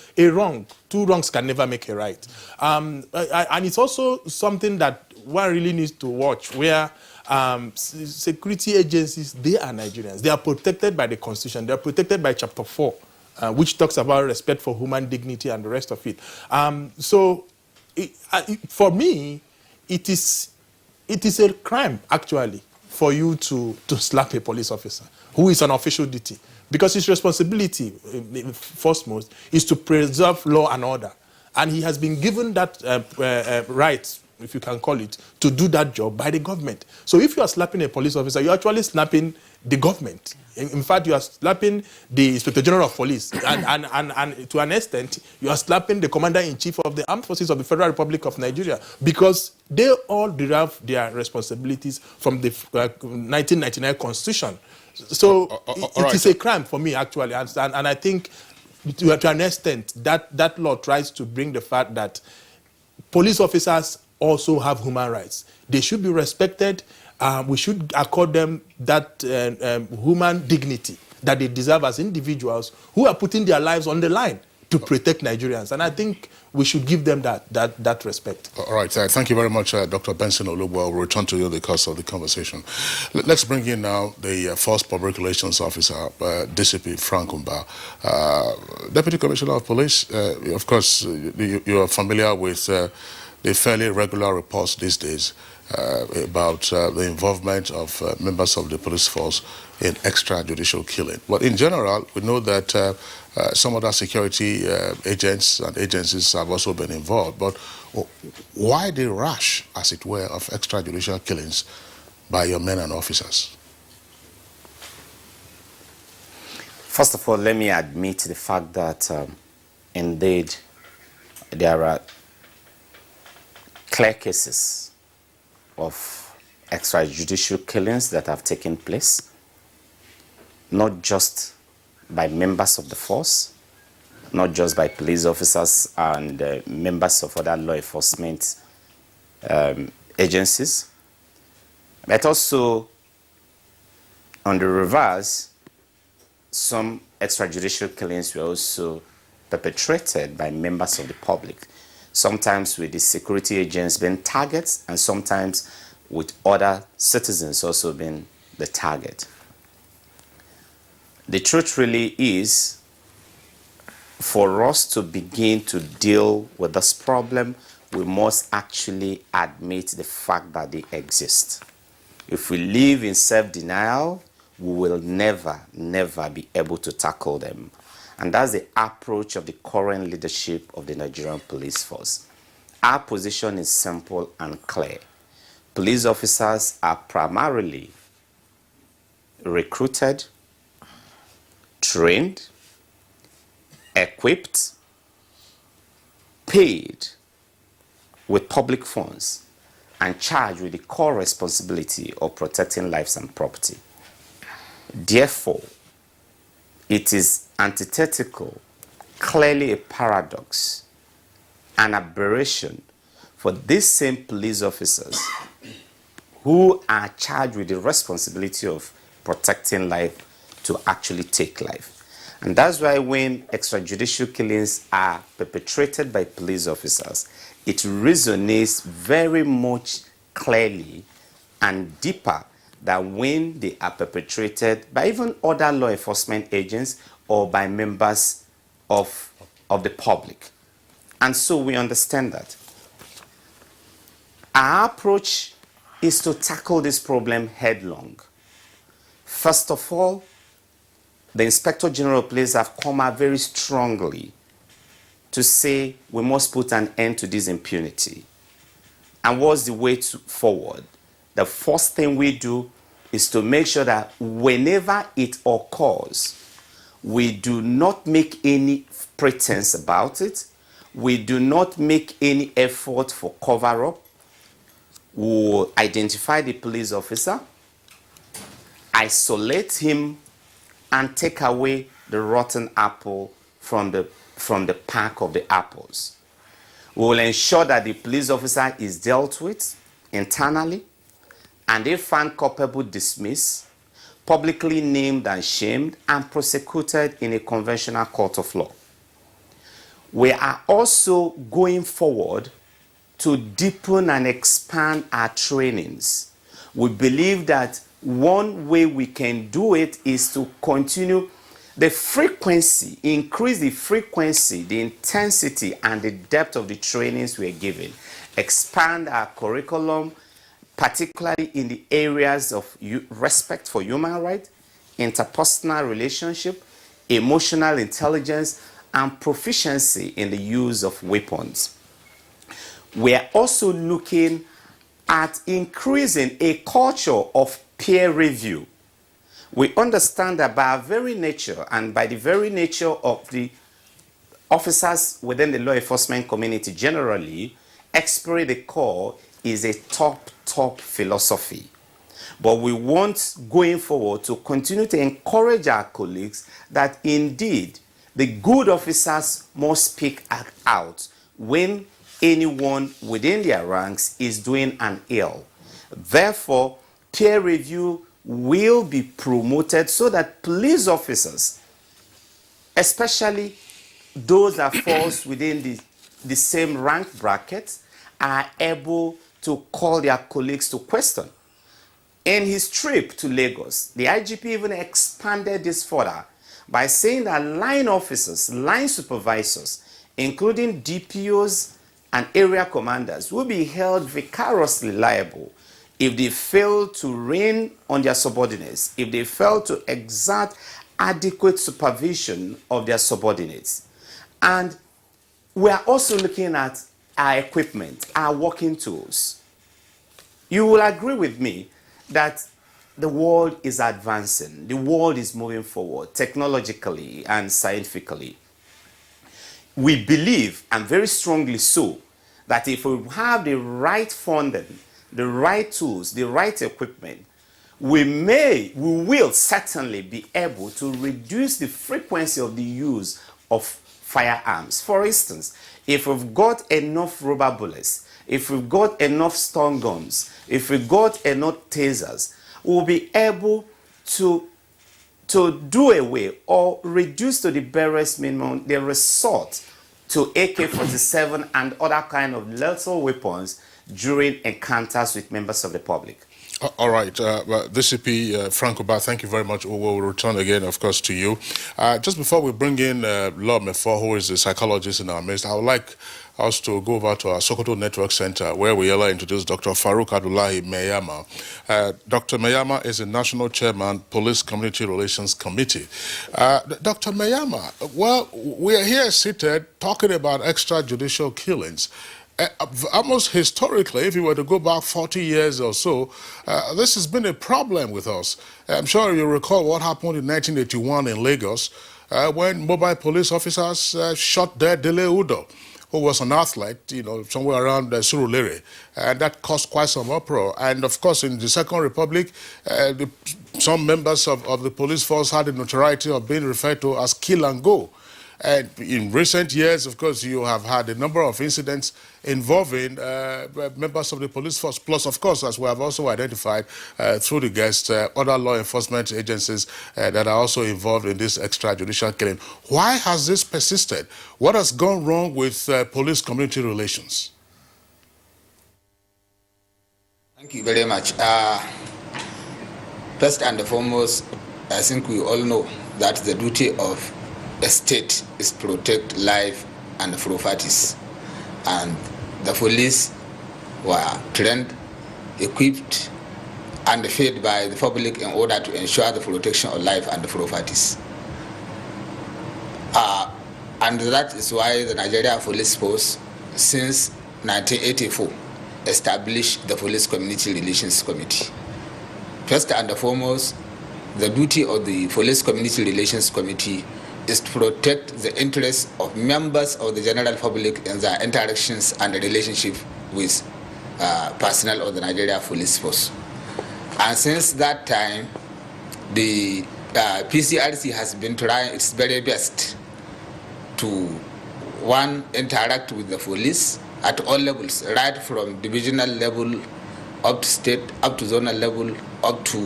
Two wrongs can never make a right. And it's also something that one really needs to watch, where security agencies, they are Nigerians. They are protected by the Constitution. They are protected by Chapter 4, which talks about respect for human dignity and the rest of it. For me, it is a crime, actually, for you to slap a police officer who is on official duty, because his responsibility, firstmost, is to preserve law and order. And he has been given that right, if you can call it, to do that job by the government. So if you are slapping a police officer, you're actually slapping the government. In fact, you are slapping the Inspector General of Police. And to an extent, you are slapping the Commander-in-Chief of the Armed Forces of the Federal Republic of Nigeria, because they all derive their responsibilities from the 1999 Constitution. So it is a crime for me, actually. And I think, to an extent, that law tries to bring the fact that police officers also have human rights. They should be respected. We should accord them that human dignity that they deserve as individuals who are putting their lives on the line to protect Nigerians. And I think we should give them that respect. All right. Thank you very much, Dr. Benson Olugbo. We'll return to you in the course of the conversation. Let's bring in now the First Public Relations Officer, DCP Frank Umba. Deputy Commissioner of Police, of course, you are familiar with the fairly regular reports these days about the involvement of members of the police force in extrajudicial killing. But in general, we know that some other security agents and agencies have also been involved. But why the rush, as it were, of extrajudicial killings by your men and officers? First of all, let me admit the fact that indeed there are clear cases of extrajudicial killings that have taken place, not just by members of the force, not just by police officers and members of other law enforcement agencies, but also on the reverse, some extrajudicial killings were also perpetrated by members of the public, sometimes with the security agents being targets and sometimes with other citizens also being the target. The truth really is, for us to begin to deal with this problem, we must actually admit the fact that they exist. If we live in self-denial, we will never be able to tackle them. And that's the approach of the current leadership of the Nigerian police force. Our position is simple and clear. Police officers are primarily recruited, trained, equipped, paid with public funds, and charged with the core responsibility of protecting lives and property. Therefore, it is antithetical, clearly a paradox, an aberration for these same police officers who are charged with the responsibility of protecting life to actually take life. And that's why when extrajudicial killings are perpetrated by police officers, it resonates very much clearly and deeper than when they are perpetrated by even other law enforcement agents or by members of the public. And so we understand that. Our approach is to tackle this problem headlong. First of all, the Inspector General of Police have come out very strongly to say we must put an end to this impunity. And what's the way forward? The first thing we do is to make sure that whenever it occurs, we do not make any pretense about it. We do not make any effort for cover-up. We'll identify the police officer, isolate him, and take away the rotten apple from the pack of the apples. We will ensure that the police officer is dealt with internally, and if found culpable, dismissed, publicly named and shamed, and prosecuted in a conventional court of law. We are also going forward to deepen and expand our trainings. We believe that one way we can do it is to continue the frequency, increase the frequency, the intensity, and the depth of the trainings we are giving. Expand our curriculum, particularly in the areas of respect for human rights, interpersonal relationship, emotional intelligence, and proficiency in the use of weapons. We are also looking at increasing a culture of peer review. We understand that by our very nature and by the very nature of the officers within the law enforcement community generally, esprit de corps is a top philosophy. But we want going forward to continue to encourage our colleagues that indeed the good officers must speak out when anyone within their ranks is doing an ill. Therefore, peer review will be promoted so that police officers, especially those that falls within the same rank bracket, are able to call their colleagues to question. In his trip to Lagos, the IGP even expanded this further by saying that line officers, line supervisors, including DPOs and area commanders, will be held vicariously liable if they fail to rein on their subordinates, if they fail to exert adequate supervision of their subordinates. And we are also looking at our equipment, our working tools. You will agree with me that the world is advancing, the world is moving forward technologically and scientifically. We believe, and very strongly so, that if we have the right funding, the right tools, the right equipment, we will certainly be able to reduce the frequency of the use of firearms. For instance, if we've got enough rubber bullets, if we've got enough stun guns, if we've got enough tasers, we'll be able to to do away or reduce to the barest minimum the resort to AK-47 and other kind of lethal weapons during encounters with members of the public. All right, DCP Frank Uba, thank you very much. We will return again, of course, to you. Just before we bring in Lord Mefo, who is a psychologist in our midst, I would like us to go over to our Sokoto Network Center, where we will introduce Dr. Farouk Abdullahi Meyama. Dr. Meyama is the National Chairman, Police Community Relations Committee. Dr. Meyama, well, we are here seated talking about extrajudicial killings. Almost historically, if you were to go back 40 years or so, this has been a problem with us. I'm sure you recall what happened in 1981 in Lagos when mobile police officers shot dead Dele Udo, who was an athlete, you know, somewhere around Surulere, and that caused quite some uproar. And of course, in the Second Republic, some members of the police force had the notoriety of being referred to as kill and go. And in recent years, of course, you have had a number of incidents involving members of the police force, plus, of course, as we have also identified through the guests, other law enforcement agencies that are also involved in this extrajudicial killing. Why has this persisted? What has gone wrong with police-community relations? Thank you very much. First and foremost, I think we all know that the duty of a state is to protect life and properties, and the police were trained, equipped, and fed by the public in order to ensure the protection of life and properties. And that is why the Nigerian Police Force, since 1984, established the Police Community Relations Committee. First and foremost, the duty of the Police Community Relations Committee is to protect the interests of members of the general public in their interactions and relationship with personnel of the Nigeria Police Force. And since that time, the PCRC has been trying its very best to, one, interact with the police at all levels, right from divisional level, up to state, up to zonal level, up to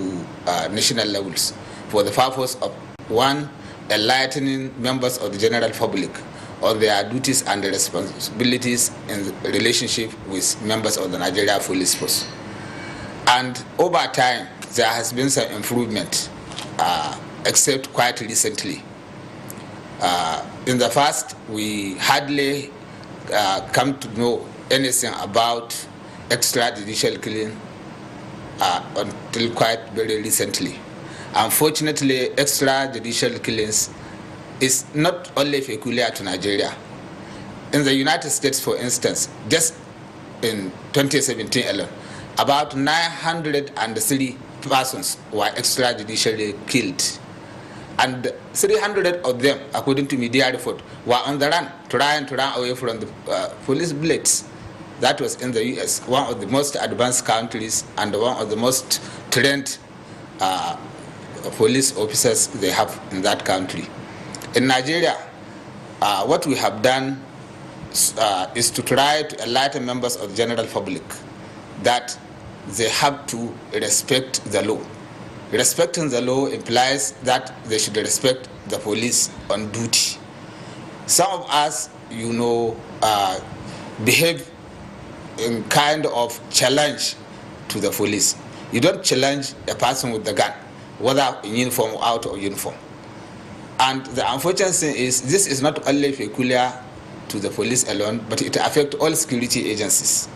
national levels, for the purpose of, one, enlightening members of the general public on their duties and responsibilities in relationship with members of the Nigeria Police Force. And over time, there has been some improvement, except quite recently. In the past, we hardly come to know anything about extrajudicial killing until quite very recently. Unfortunately, extrajudicial killings is not only peculiar to Nigeria. In the United States, for instance, just in 2017 alone, about 903 persons were extrajudicially killed. And 300 of them, according to media report, were on the run, trying to run away from the police bullets. That was in the US, one of the most advanced countries and one of the most trained police officers they have in that country. In Nigeria, what we have done is to try to enlighten members of the general public that they have to respect the law. Respecting the law implies that they should respect the police on duty. Some of us, you know, behave in kind of challenge to the police. You don't challenge a person with the gun, whether in uniform or out of uniform. And the unfortunate thing is, this is not only peculiar to the police alone, but it affects all security agencies.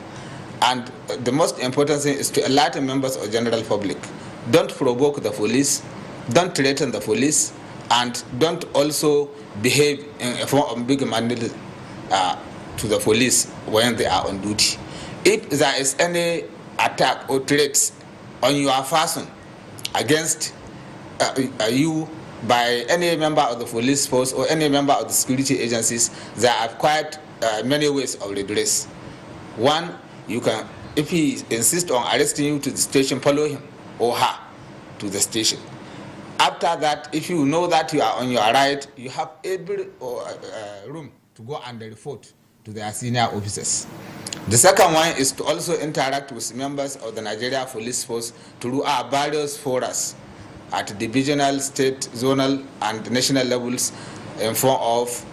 And the most important thing is to enlighten members of the general public. Don't provoke the police, don't threaten the police, and don't also behave in a form of big manner to the police when they are on duty. If there is any attack or threats on your person against you by any member of the police force or any member of the security agencies, there are quite many ways of redress. One, you can, if he insists on arresting you to the station, follow him or her to the station. After that, if you know that you are on your right, you have every room to go and report to their senior officers. The second one is to also interact with members of the Nigeria Police Force through our various forums, at divisional, state, zonal, and national levels in form of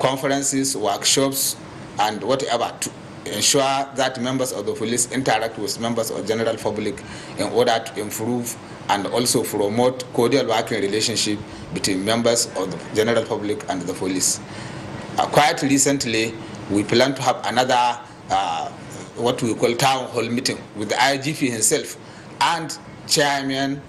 conferences, workshops, and whatever to ensure that members of the police interact with members of the general public in order to improve and also promote cordial working relationship between members of the general public and the police. Quite recently, we plan to have another what we call town hall meeting with the IGP himself and chairman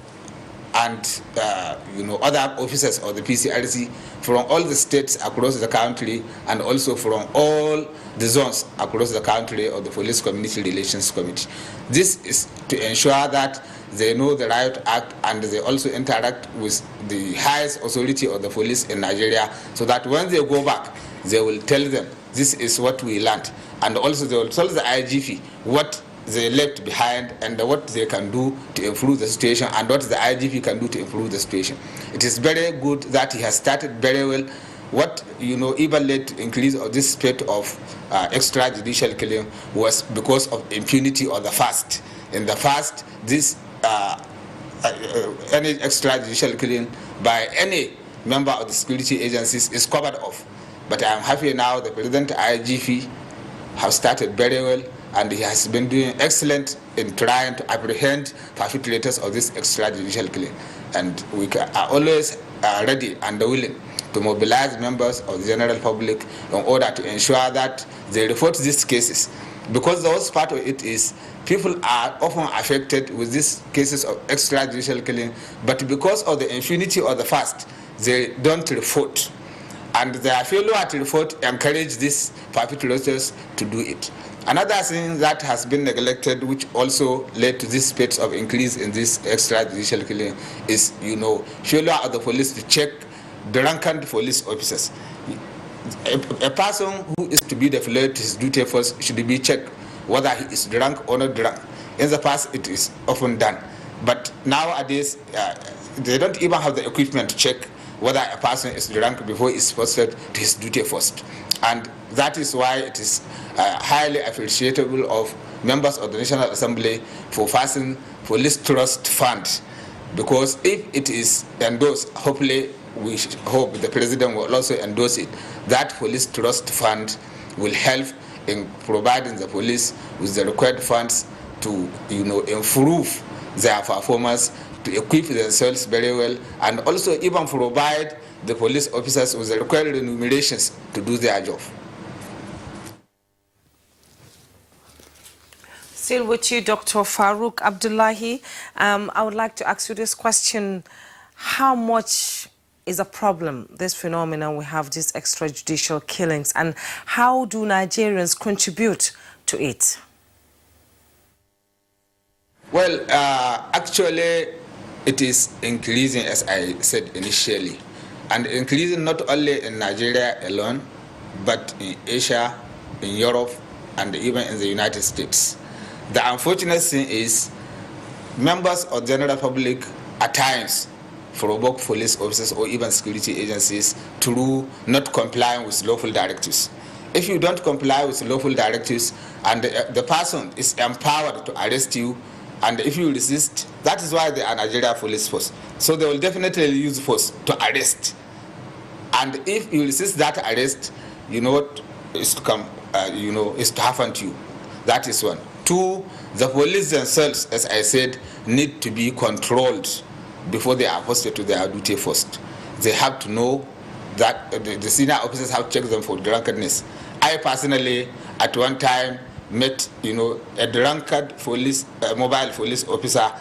and other officers of the PCRC from all the states across the country and also from all the zones across the country of the Police Community Relations Committee. This is to ensure that they know the Riot Act and they also interact with the highest authority of the police in Nigeria so that when they go back, they will tell them this is what we learned, and also they will tell the IGP what they left behind and what they can do to improve the situation and what the IGP can do to improve the situation. It is very good that he has started very well. What even led to increase of this spate of extrajudicial killing was because of impunity of the past. In the past, this any extrajudicial killing by any member of the security agencies is covered off. But I am happy now the President IGP has started very well, and he has been doing excellent in trying to apprehend perpetrators of this extrajudicial killing. And we are always ready and willing to mobilize members of the general public in order to ensure that they report these cases. Because the worst part of it is people are often affected with these cases of extrajudicial killing, but because of the impunity of the past, they don't report. And their failure to report encourage these perpetrators to do it. Another thing that has been neglected, which also led to this spate of increase in this extrajudicial killing, is failure of the police to check drunken police officers. A person who is to be deployed to his duty force should be checked whether he is drunk or not drunk. In the past, it is often done, but nowadays they don't even have the equipment to check whether a person is drunk before he is posted to his duty post. And that is why it is highly appreciable of members of the National Assembly for passing Police Trust Fund, because if it is endorsed, hopefully we hope the President will also endorse it, that Police Trust Fund will help in providing the police with the required funds to improve their performance, to equip themselves very well, and also even provide the police officers with the required remunerations to do their job. Still with you, Dr. Farouk Abdullahi. I would like to ask you this question. How much is a problem, this phenomenon we have, these extrajudicial killings, and how do Nigerians contribute to it? Well, actually, it is increasing, as I said initially, and increasing not only in Nigeria alone, but in Asia, in Europe, and even in the United States. The unfortunate thing is members of the general public at times provoke police officers or even security agencies through not complying with lawful directives. If you don't comply with lawful directives and the person is empowered to arrest you, and if you resist, that is why they are Nigeria police force. So they will definitely use force to arrest. And if you resist that arrest, you know what is to come, is to happen to you. That is one. Two, the police themselves, as I said, need to be controlled before they are posted to their duty first. They have to know that the senior officers have checked them for drunkenness. I personally, at one time, met a drunkard police, mobile police officer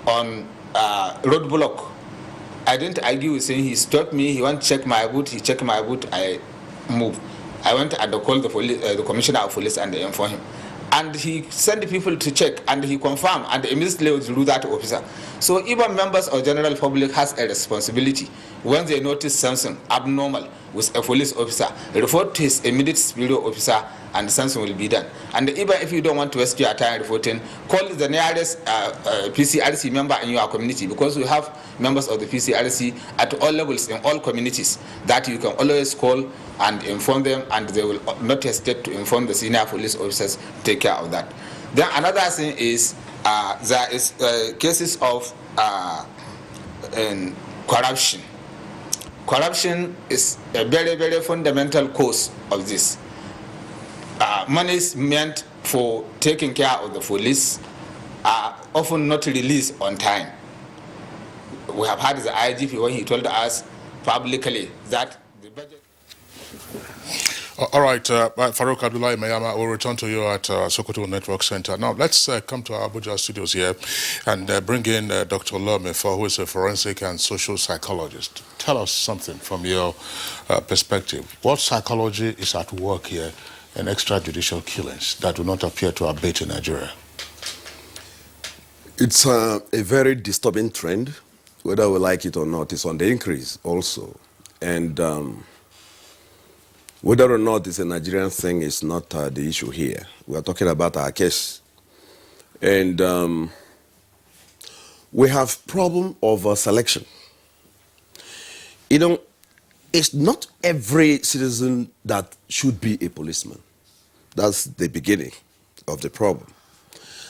on roadblock. I didn't argue with him. He stopped me. He went to check my boot. He checked my boot. I moved. I went and called the commissioner of police and informed him. And he sent people to check, and he confirmed, and immediately withdrew that officer. So even members of general public has a responsibility when they notice something abnormal with a police officer, report to his immediate superior officer, and something will be done. And even if you don't want to waste your time reporting, call the nearest PCRC member in your community, because we have members of the PCRC at all levels in all communities that you can always call and inform them, and they will not hesitate to inform the senior police officers to take care of that. Then another thing is there is cases of corruption. Corruption is a very, very fundamental cause of this. Monies meant for taking care of the police are often not released on time. We have had the IGP when he told us publicly that the budget... All right, Farouk Abdullahi Mayama, we'll return to you at Sokoto Network Center. Now, let's come to our Abuja studios here and bring in Dr. Lomefor, who is a forensic and social psychologist. Tell us something from your perspective. What psychology is at work here in extrajudicial killings that do not appear to abate in Nigeria? It's a very disturbing trend, whether we like it or not. It's on the increase also. And whether or not it's a Nigerian thing is not the issue here. We are talking about our case. And we have problem of selection. You know, it's not every citizen that should be a policeman. That's the beginning of the problem.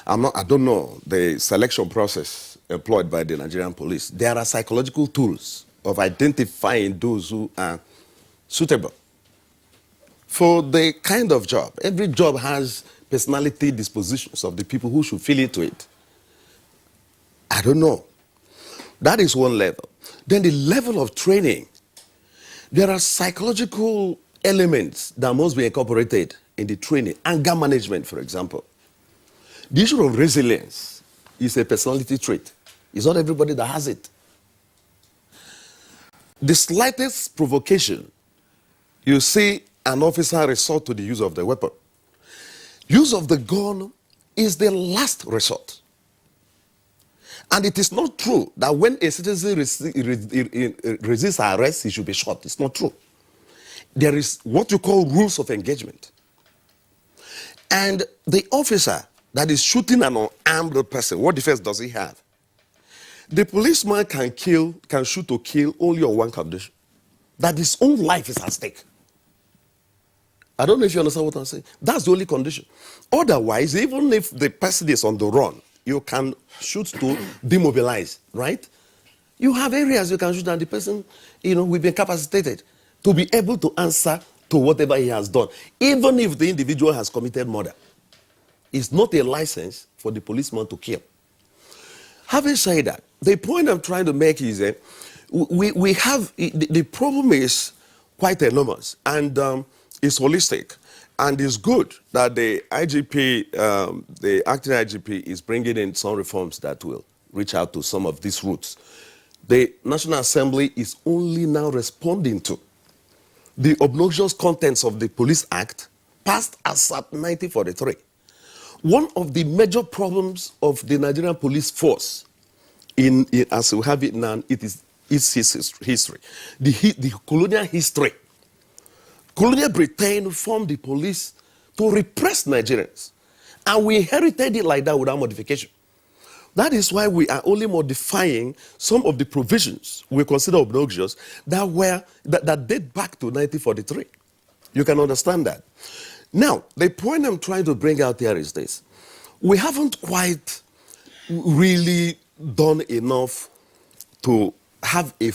I don't know the selection process employed by the Nigerian police. There are psychological tools of identifying those who are suitable for the kind of job. Every job has personality dispositions of the people who should fill into it. I don't know. That is one level. Then the level of training. There are psychological elements that must be incorporated in the training. Anger management, for example. The issue of resilience is a personality trait. It's not everybody that has it. The slightest provocation, you see an officer resort to the use of the weapon. Use of the gun is the last resort. And it is not true that when a citizen resists arrest, he should be shot. It's not true. There is what you call rules of engagement. And the officer that is shooting an unarmed person, what defense does he have? The policeman can shoot to kill only on one condition, that his own life is at stake. I don't know if you understand what I'm saying. That's the only condition. Otherwise, even if the person is on the run, you can shoot to demobilize, right? You have areas you can shoot and the person, will be capacitated to be able to answer to whatever he has done, even if the individual has committed murder. It's not a license for the policeman to kill. Having said that, the point I'm trying to make is that we have, the problem is quite enormous and it's holistic. And it's good that the IGP, the acting IGP is bringing in some reforms that will reach out to some of these roots. The National Assembly is only now responding to the obnoxious contents of the Police Act passed as at 1943. One of the major problems of the Nigerian police force, as we have it now, it is its history. The colonial history. Colonial Britain formed the police to repress Nigerians. And we inherited it like that without modification. That is why we are only modifying some of the provisions we consider obnoxious that date back to 1943. You can understand that. Now, the point I'm trying to bring out here is this. We haven't quite really done enough to have a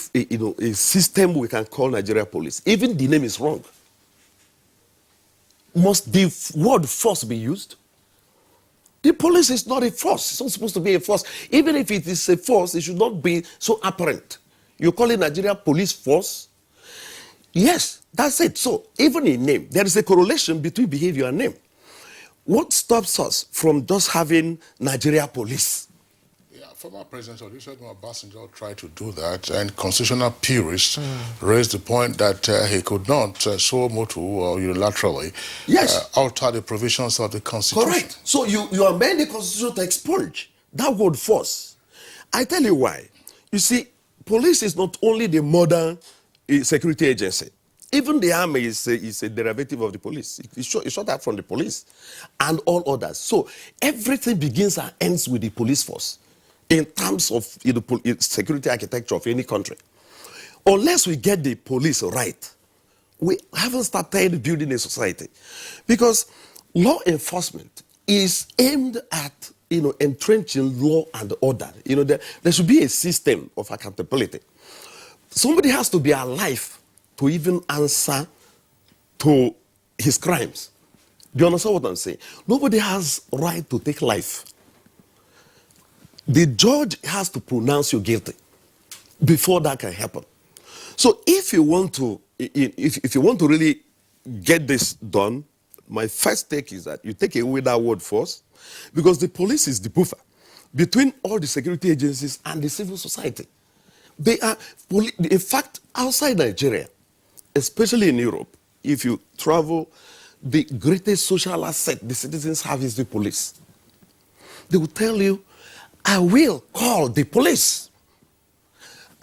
system we can call Nigeria police. Even the name is wrong. Must the word force be used? The police is not a force. It's not supposed to be a force. Even if it is a force, it should not be so apparent. You call it Nigeria Police Force? Yes, that's it. So, even in name, there is a correlation between behavior and name. What stops us from just having Nigeria Police? Yeah, former President Olusegun Obasanjo tried to do that, and constitutional purists raised the point that he could not so motu or unilaterally alter the provisions of the Constitution. Correct. So you amend the Constitution to expunge that word force. I tell you why. You see, police is not only the modern security agency. Even the army is a derivative of the police. It's shot out from the police and all others. So everything begins and ends with the police force in terms of security architecture of any country. Unless we get the police right, we haven't started building a society. Because law enforcement is aimed at entrenching law and order. There should be a system of accountability. Somebody has to be alive to even answer to his crimes. Do you understand what I'm saying? Nobody has right to take life. The judge has to pronounce you guilty before that can happen. So if you want to really get this done, my first take is that you take away that word first, because the police is the buffer between all the security agencies and the civil society. They are, in fact, outside Nigeria, especially in Europe, if you travel, the greatest social asset the citizens have is the police. They will tell you, I will call the police.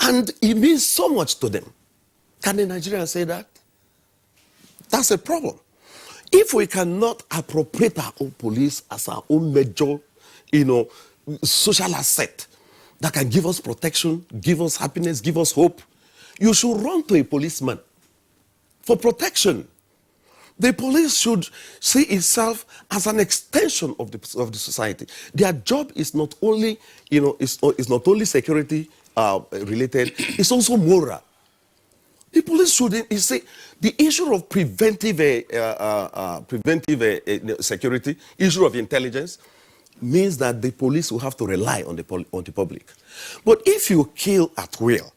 And it means so much to them. Can a Nigerian say that? That's a problem. If we cannot appropriate our own police as our own major, social asset that can give us protection, give us happiness, give us hope, you should run to a policeman for protection. The police should see itself as an extension of the society. Their job is not only, is not only security related, it's also moral. The police should, the issue of preventive security, issue of intelligence, means that the police will have to rely on the public. But if you kill at will,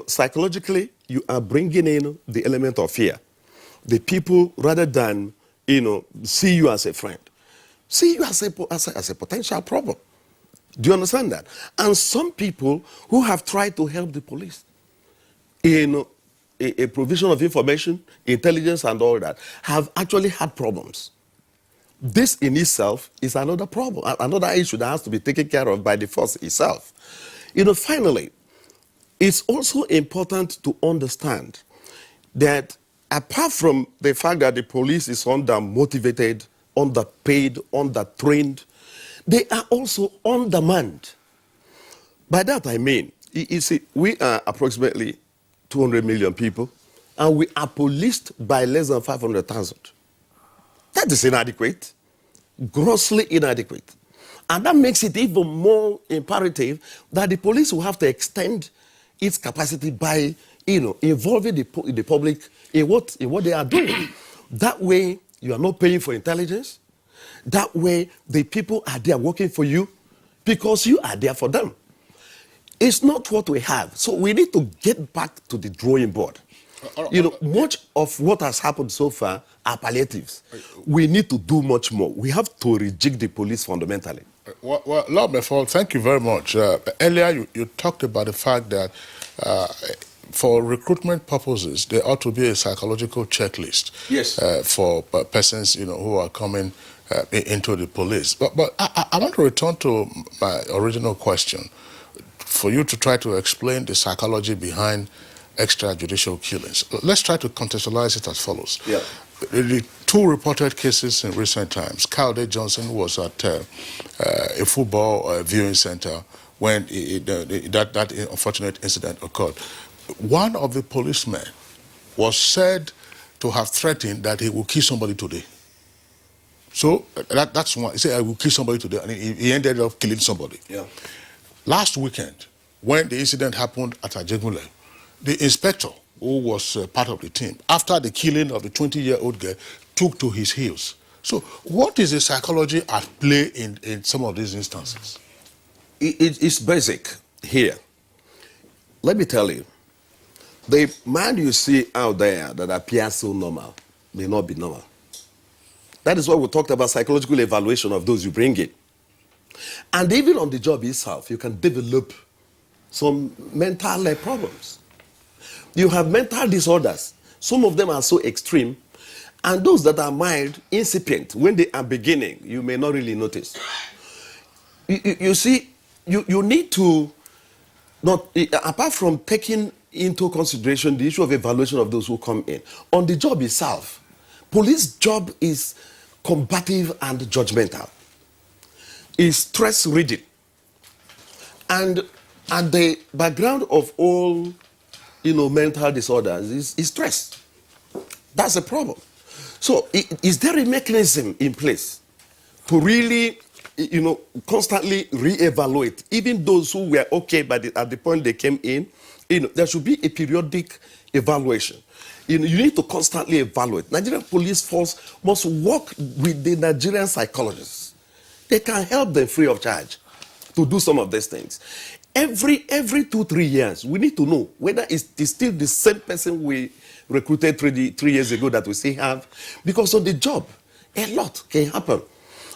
psychologically, you are bringing in the element of fear. The people, rather than, see you as a friend, see you as a potential problem. Do you understand that? And some people who have tried to help the police in a provision of information, intelligence and all that, have actually had problems. This in itself is another problem, another issue that has to be taken care of by the force itself. Finally, it's also important to understand that apart from the fact that the police is under-motivated, underpaid, under-trained, they are also undermanned. By that I mean, you see, we are approximately 200 million people, and we are policed by less than 500,000. That is inadequate, grossly inadequate. And that makes it even more imperative that the police will have to extend its capacity by, involving the public in what they are doing. That way, you are not paying for intelligence. That way, the people are there working for you because you are there for them. It's not what we have. So we need to get back to the drawing board. Much of what has happened so far are palliatives. We need to do much more. We have to rejig the police fundamentally. Well, Lord Mefol, thank you very much. Earlier, you talked about the fact that for recruitment purposes, there ought to be a psychological checklist for persons, who are coming into the police. But I want to return to my original question for you to try to explain the psychology behind extrajudicial killings. Let's try to contextualize it as follows. Yeah. The two reported cases in recent times. Kyle Johnson was at a football viewing center when that unfortunate incident occurred. One of the policemen was said to have threatened that he will kill somebody today. So that's one. He said, I will kill somebody today, and he ended up killing somebody. Yeah. Last weekend, when the incident happened at Ajegunle, the inspector, who was part of the team, after the killing of the 20-year-old girl, took to his heels. So what is the psychology at play in some of these instances? It's basic here. Let me tell you, the man you see out there that appears so normal may not be normal. That is why we talked about psychological evaluation of those you bring in. And even on the job itself, you can develop some mental problems. You have mental disorders. Some of them are so extreme, and those that are mild, incipient, when they are beginning, you may not really notice. You see, you need to, apart from taking into consideration the issue of evaluation of those who come in, on the job itself, police job is combative and judgmental. Is stress-ridden. And at the background of all, mental disorders is stress. That's a problem. So is there a mechanism in place to really constantly reevaluate. Even those who were okay at the point they came in, there should be a periodic evaluation. You need to constantly evaluate. Nigerian police force must work with the Nigerian psychologists. They can help them free of charge to do some of these things. Every 2-3 years, we need to know whether it's still the same person we recruited 3 years ago that we still have. Because on the job, a lot can happen.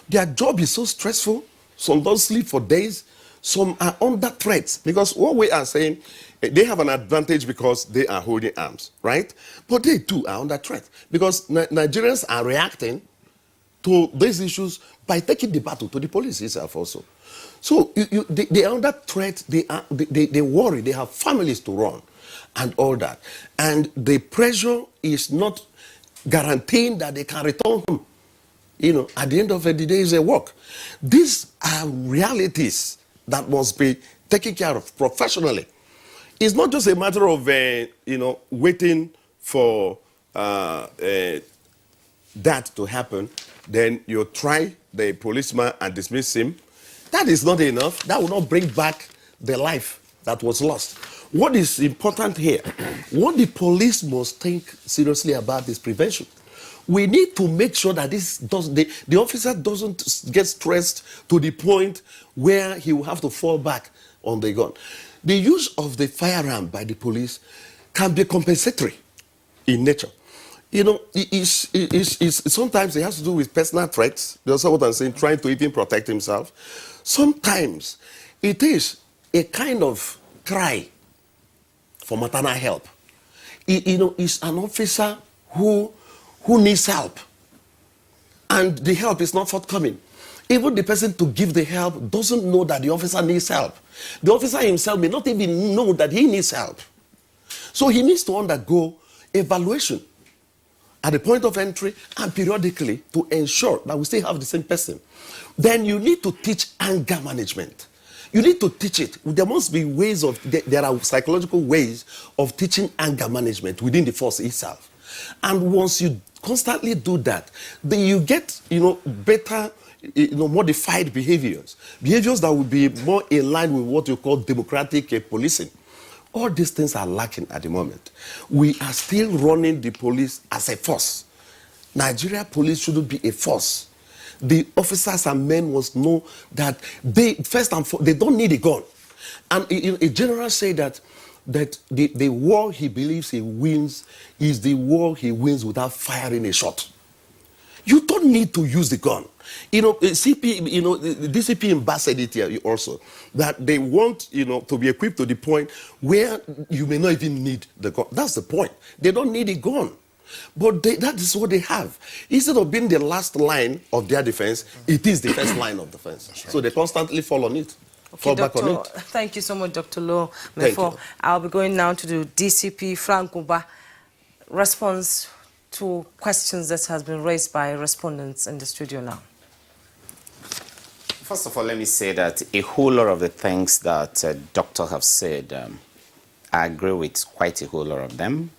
Their job is so stressful. Some don't sleep for days. Some are under threats. Because what we are saying, they have an advantage because they are holding arms, right? But they too are under threat. Because Nigerians are reacting to these issues by taking the battle to the police itself also. So they are under threat, they worry, they have families to run and all that. And the pressure is not guaranteeing that they can return home. At the end of the day, it's a work. These are realities that must be taken care of professionally. It's not just a matter of, waiting for that to happen. Then you try the policeman and dismiss him. That is not enough. That will not bring back the life that was lost. What is important here, what the police must think seriously about is prevention. We need to make sure that the officer doesn't get stressed to the point where he will have to fall back on the gun. The use of the firearm by the police can be compensatory in nature. Sometimes it has to do with personal threats. That's what I'm saying, trying to even protect himself. Sometimes it is a kind of cry for maternal help. It's an officer who needs help, and the help is not forthcoming. Even the person to give the help doesn't know that the officer needs help. The officer himself may not even know that he needs help. So he needs to undergo evaluation at the point of entry and periodically to ensure that we still have the same person. Then you need to teach anger management. You need to teach it. There must be ways there are psychological ways of teaching anger management within the force itself. And once you constantly do that, then you get, better, modified behaviors that will be more in line with what you call democratic policing. All these things are lacking at the moment. We are still running the police as a force. Nigeria police shouldn't be a force. The officers and men must know that they don't need a gun. And a general say that the war he believes he wins is the war he wins without firing a shot. You don't need to use the gun. The DCP ambassador it here also, that they want, to be equipped to the point where you may not even need the gun. That's the point. They don't need a gun. But that is what they have. Instead of being the last line of their defense, it is the first line of defense. Right. So they constantly fall on it. Okay, Doctor, thank you so much, Dr. Lo. I'll be going now to the DCP Frank Uba. Response to questions that has been raised by respondents in the studio now. First of all, let me say that a whole lot of the things that doctors have said, I agree with quite a whole lot of them.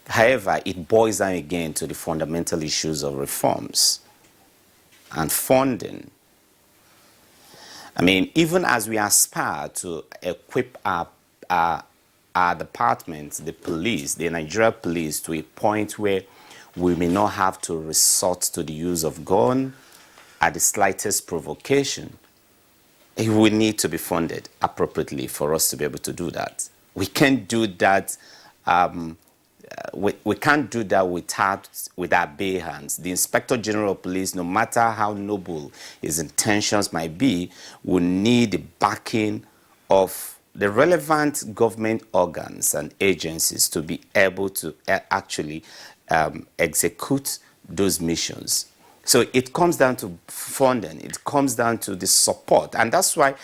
However, it boils down again to the fundamental issues of reforms and funding. I mean, even as we aspire to equip our departments, the police, the Nigeria police, to a point where we may not have to resort to the use of gun at the slightest provocation, it will need to be funded appropriately for us to be able to do that. We can't do that. We can't do that with our bare hands. The Inspector General of Police, no matter how noble his intentions might be, will need the backing of the relevant government organs and agencies to be able to actually execute those missions. So it comes down to funding. It comes down to the support. And that's why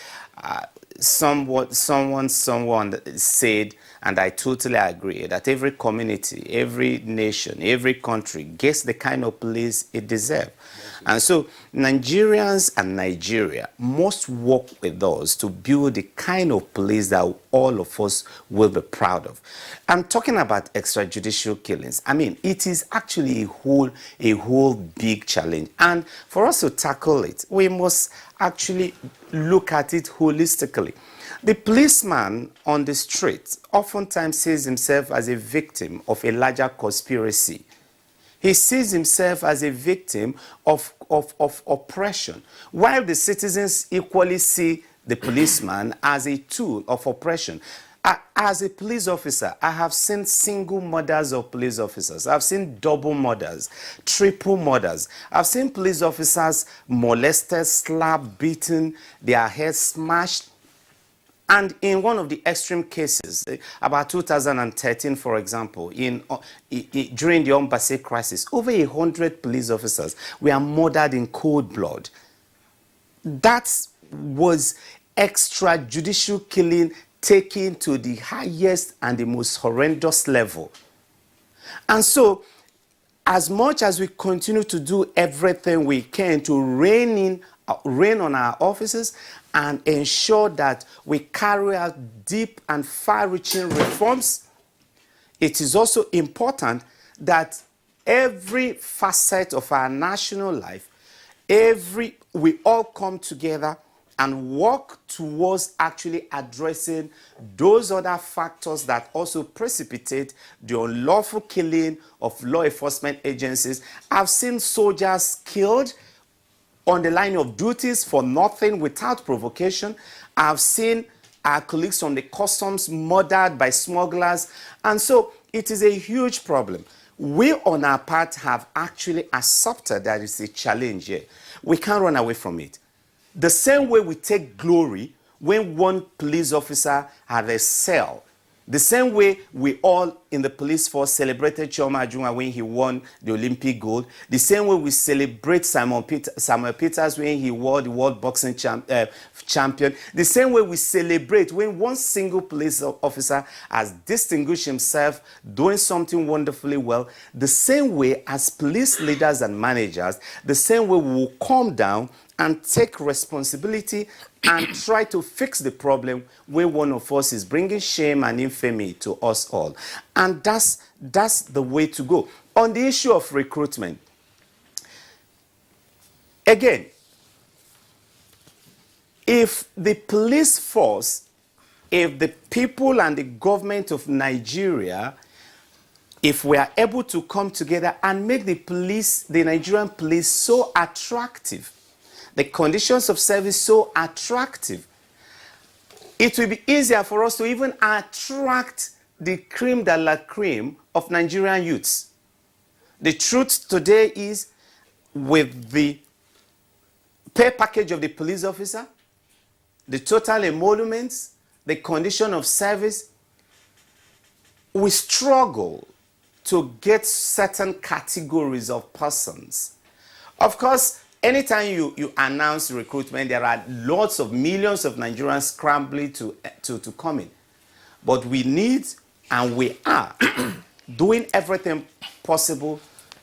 someone said, and I totally agree, that every community, every nation, every country gets the kind of police it deserves. Yes. And so Nigerians and Nigeria must work with us to build the kind of police that all of us will be proud of. I'm talking about extrajudicial killings. I mean, it is actually a whole big challenge. And for us to tackle it, we must actually look at it holistically. The policeman on the street oftentimes sees himself as a victim of a larger conspiracy. He sees himself as a victim of oppression, while the citizens equally see the policeman as a tool of oppression. As a police officer, I have seen single murders of police officers. I've seen double murders, triple murders. I've seen police officers molested, slapped, beaten, their heads smashed. And in one of the extreme cases, about 2013, for example, during the Ombase crisis, over 100 police officers were murdered in cold blood. That was extrajudicial killing taken to the highest and the most horrendous level. And so, as much as we continue to do everything we can to rein on our officers and ensure that we carry out deep and far-reaching reforms, it is also important that every facet of our national life, we all come together and work towards actually addressing those other factors that also precipitate the unlawful killing of law enforcement agencies. I've seen soldiers killed on the line of duties for nothing, without provocation. I've seen our colleagues from the customs murdered by smugglers. And so it is a huge problem. We on our part have actually accepted that it's a challenge here. We can't run away from it. The same way we take glory when one police officer had a cell, the same way we all in the police force celebrated Chioma Ajunwa when he won the Olympic gold, the same way we celebrate Samuel Peters when he won the World Boxing champion, the same way we celebrate when one single police officer has distinguished himself doing something wonderfully well, the same way as police leaders and managers, the same way we will come down and take responsibility and try to fix the problem where one of us is bringing shame and infamy to us all. And that's the way to go. On the issue of recruitment, again, if the police force, if the people and the government of Nigeria, if we are able to come together and make the Nigerian police so attractive, the conditions of service so attractive, it will be easier for us to even attract the creme de la creme of Nigerian youths. The truth today is, with the pay package of the police officer, the total emoluments, the condition of service, we struggle to get certain categories of persons. Of course, anytime you announce recruitment, there are lots of millions of Nigerians scrambling to come in. But we need, and we are, doing everything possible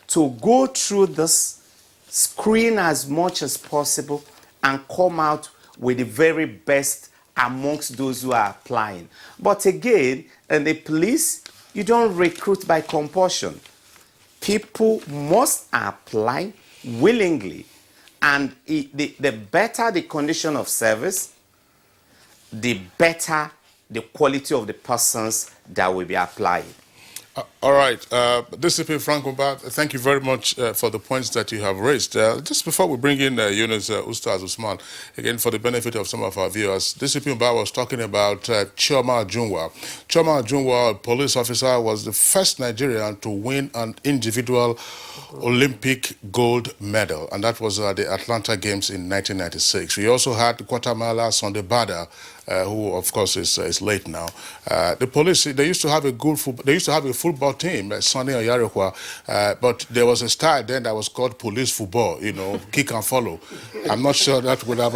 to go through this, screen as much as possible, and come out with the very best amongst those who are applying. But again, in the police, you don't recruit by compulsion. People must apply willingly. And the better the condition of service, the better the quality of the persons that will be applied. All right. DCP Frank Mba, thank you very much for the points that you have raised. Just before we bring in Yunus Ustaz Usman, again, for the benefit of some of our viewers, DCP Mba was talking about Chioma Ajunwa. Chioma Ajunwa, a police officer, was the first Nigerian to win an individual Olympic gold medal, and that was at the Atlanta Games in 1996. We also had Guatemala Sunday Bada, who of course is late now. The police, they used to have a football team, Sonny Oyarikwa, but there was a style then that was called police football, you know, kick and follow. I'm not sure that would have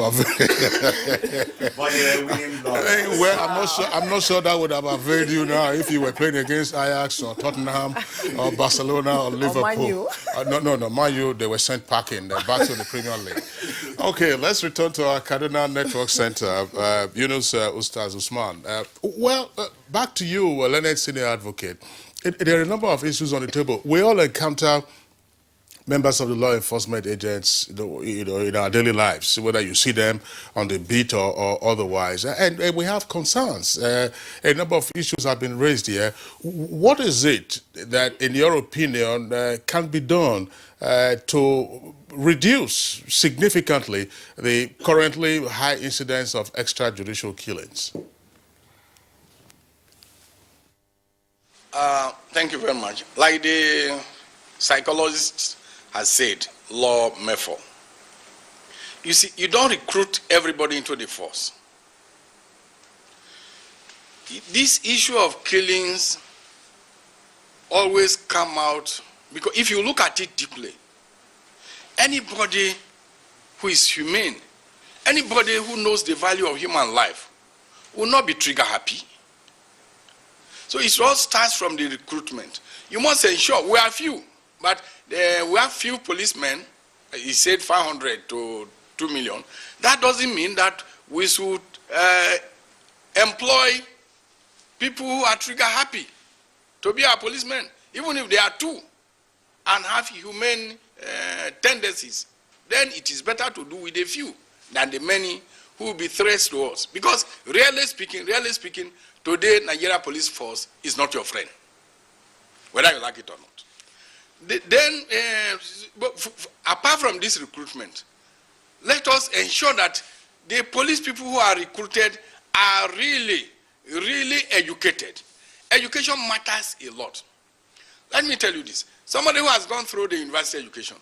I'm not sure that would have availed you now if you were playing against Ajax or Tottenham or Barcelona or Liverpool. No, Man U, they were sent packing back to the Premier League. Okay, let's return to our Kaduna Network Center. Yunus Ustaz Usman. Back to you, Leonard Senior Advocate. There are a number of issues on the table. We all encounter members of the law enforcement agents, in our daily lives, whether you see them on the beat or otherwise, and we have concerns. A number of issues have been raised here. What is it that, in your opinion, can be done to reduce significantly the currently high incidence of extrajudicial killings? Thank you very much. Like the psychologist has said, law method. You see, you don't recruit everybody into the force. This issue of killings always come out because if you look at it deeply, anybody who is humane, anybody who knows the value of human life will not be trigger happy. So it all starts from the recruitment. You must ensure, we are few, but we have few policemen. He said 500 to 2 million. That doesn't mean that we should employ people who are trigger happy to be our policemen, even if they are two and have humane tendencies. Then it is better to do with a few than the many who will be threats to us. Because really speaking, today Nigeria police force is not your friend, whether you like it or not. Then, apart from this recruitment, let us ensure that the police people who are recruited are really educated. Education matters a lot. Let me tell you this. Somebody who has gone through the university education,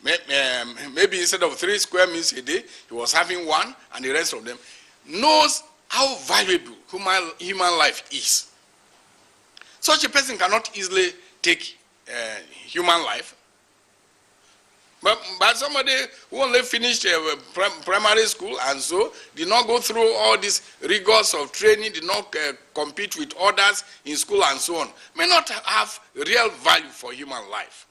maybe instead of 3 square meals a day, he was having 1, and the rest of them, knows how valuable human life is. Such a person cannot easily take human life. But somebody who only finished primary school and so did not go through all these rigors of training, did not compete with others in school and so on, may not have real value for human life.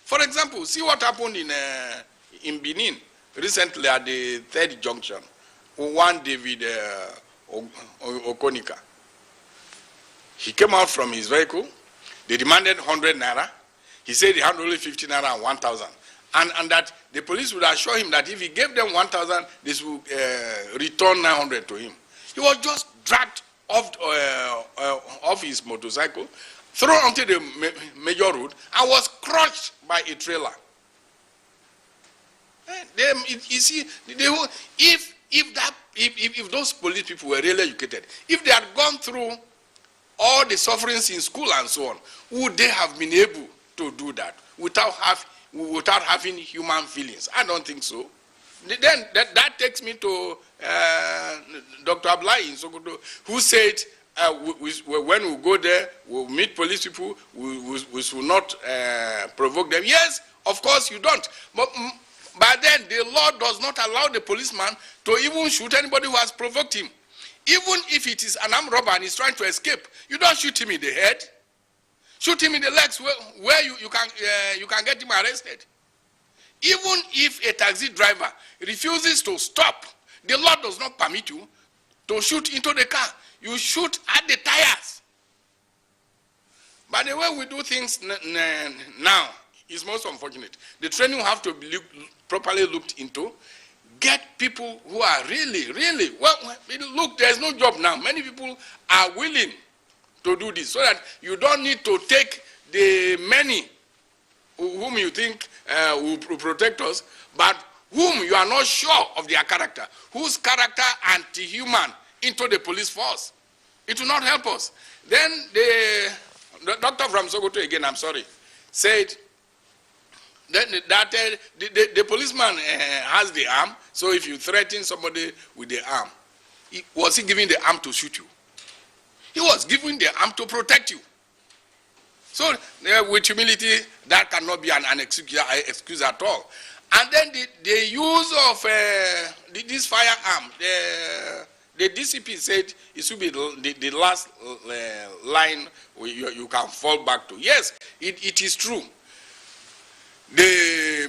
For example, see what happened in Benin recently at the 3rd junction. One David Okonika. He came out from his vehicle. They demanded 100 naira. He said he had only 50 naira and 1,000. And that the police would assure him that if he gave them 1,000, this would return 900 to him. He was just dragged off his motorcycle, thrown onto the major road, and was crushed by a trailer. You see, if those police people were really educated, if they had gone through all the sufferings in school and so on, would they have been able to do that without having human feelings? I don't think so. Then that takes me to Dr. Ablai in Sokoto, who said when we go there, we'll meet police people, we should not provoke them. Yes, of course you don't. But then the law does not allow the policeman to even shoot anybody who has provoked him. Even if it is an armed robber and he's trying to escape, you don't shoot him in the head. Shoot him in the legs where you can get him arrested. Even if a taxi driver refuses to stop, the law does not permit you to shoot into the car. You shoot at the tires. But the way we do things now is most unfortunate. The training will have to be properly looked into. Get people who are really, well, look, there's no job now. Many people are willing to do this so that you don't need to take the many whom you think will protect us, but whom you are not sure of their character, whose character anti-human into the police force. It will not help us. Then the doctor from Sokoto, again, I'm sorry, said that the policeman has the arm, so if you threaten somebody with the arm, Was he giving the arm to shoot you? He was giving the arm to protect you. So with humility, that cannot be an excuse at all. And then the use of this firearm, the DCP said it should be the last line you can fall back to. Yes, it is true. The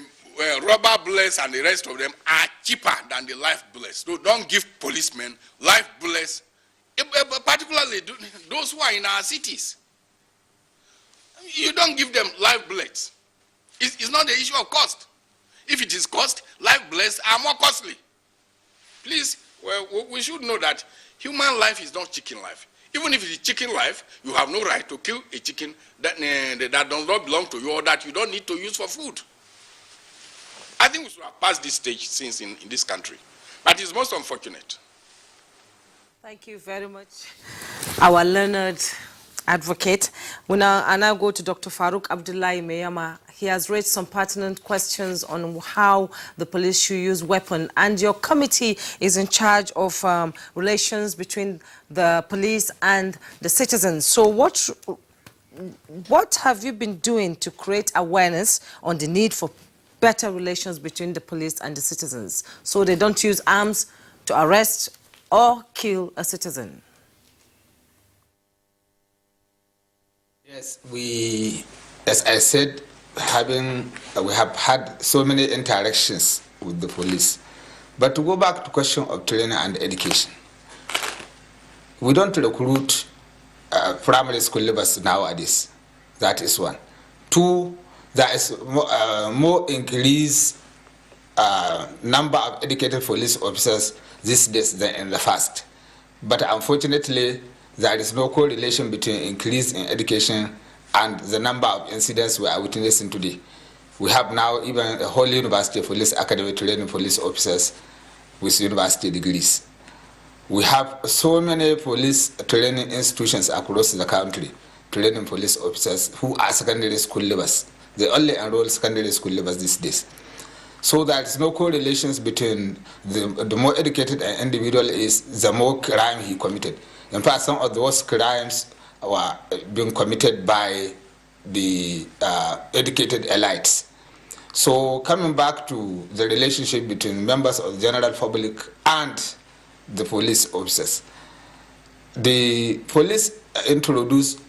rubber bullets and the rest of them are cheaper than the life bullets. So don't give policemen life bullets, particularly those who are in our cities. You don't give them life bullets. It's not the issue of cost. If it is cost, life bullets are more costly. Please, we should know that human life is not chicken life. Even if it is chicken life, you have no right to kill a chicken that does not belong to you or that you don't need to use for food. I think we should have passed this stage since in this country. But it's most unfortunate. Thank you very much, our learned advocate. We now go to Dr. Farouk Abdullahi Meyama. He has raised some pertinent questions on how the police should use weapons, and your committee is in charge of relations between the police and the citizens. So what have you been doing to create awareness on the need for better relations between the police and the citizens so they don't use arms to arrest or kill a citizen? Yes, as I said, we have had so many interactions with the police. But to go back to the question of training and education, we don't recruit primary school leavers nowadays. That is one. Two, there is more increased number of educated police officers these days than in the past. But unfortunately, there is no correlation between increase in education and the number of incidents we are witnessing today. We have now even a whole university of police academy training police officers with university degrees. We have so many police training institutions across the country training police officers who are secondary school leavers. They only enroll secondary school leavers these days. So there is no correlations between the more educated an individual is, the more crime he committed. In fact, some of those crimes were being committed by the educated elites. So coming back to the relationship between members of the general public and the police officers, the police introduced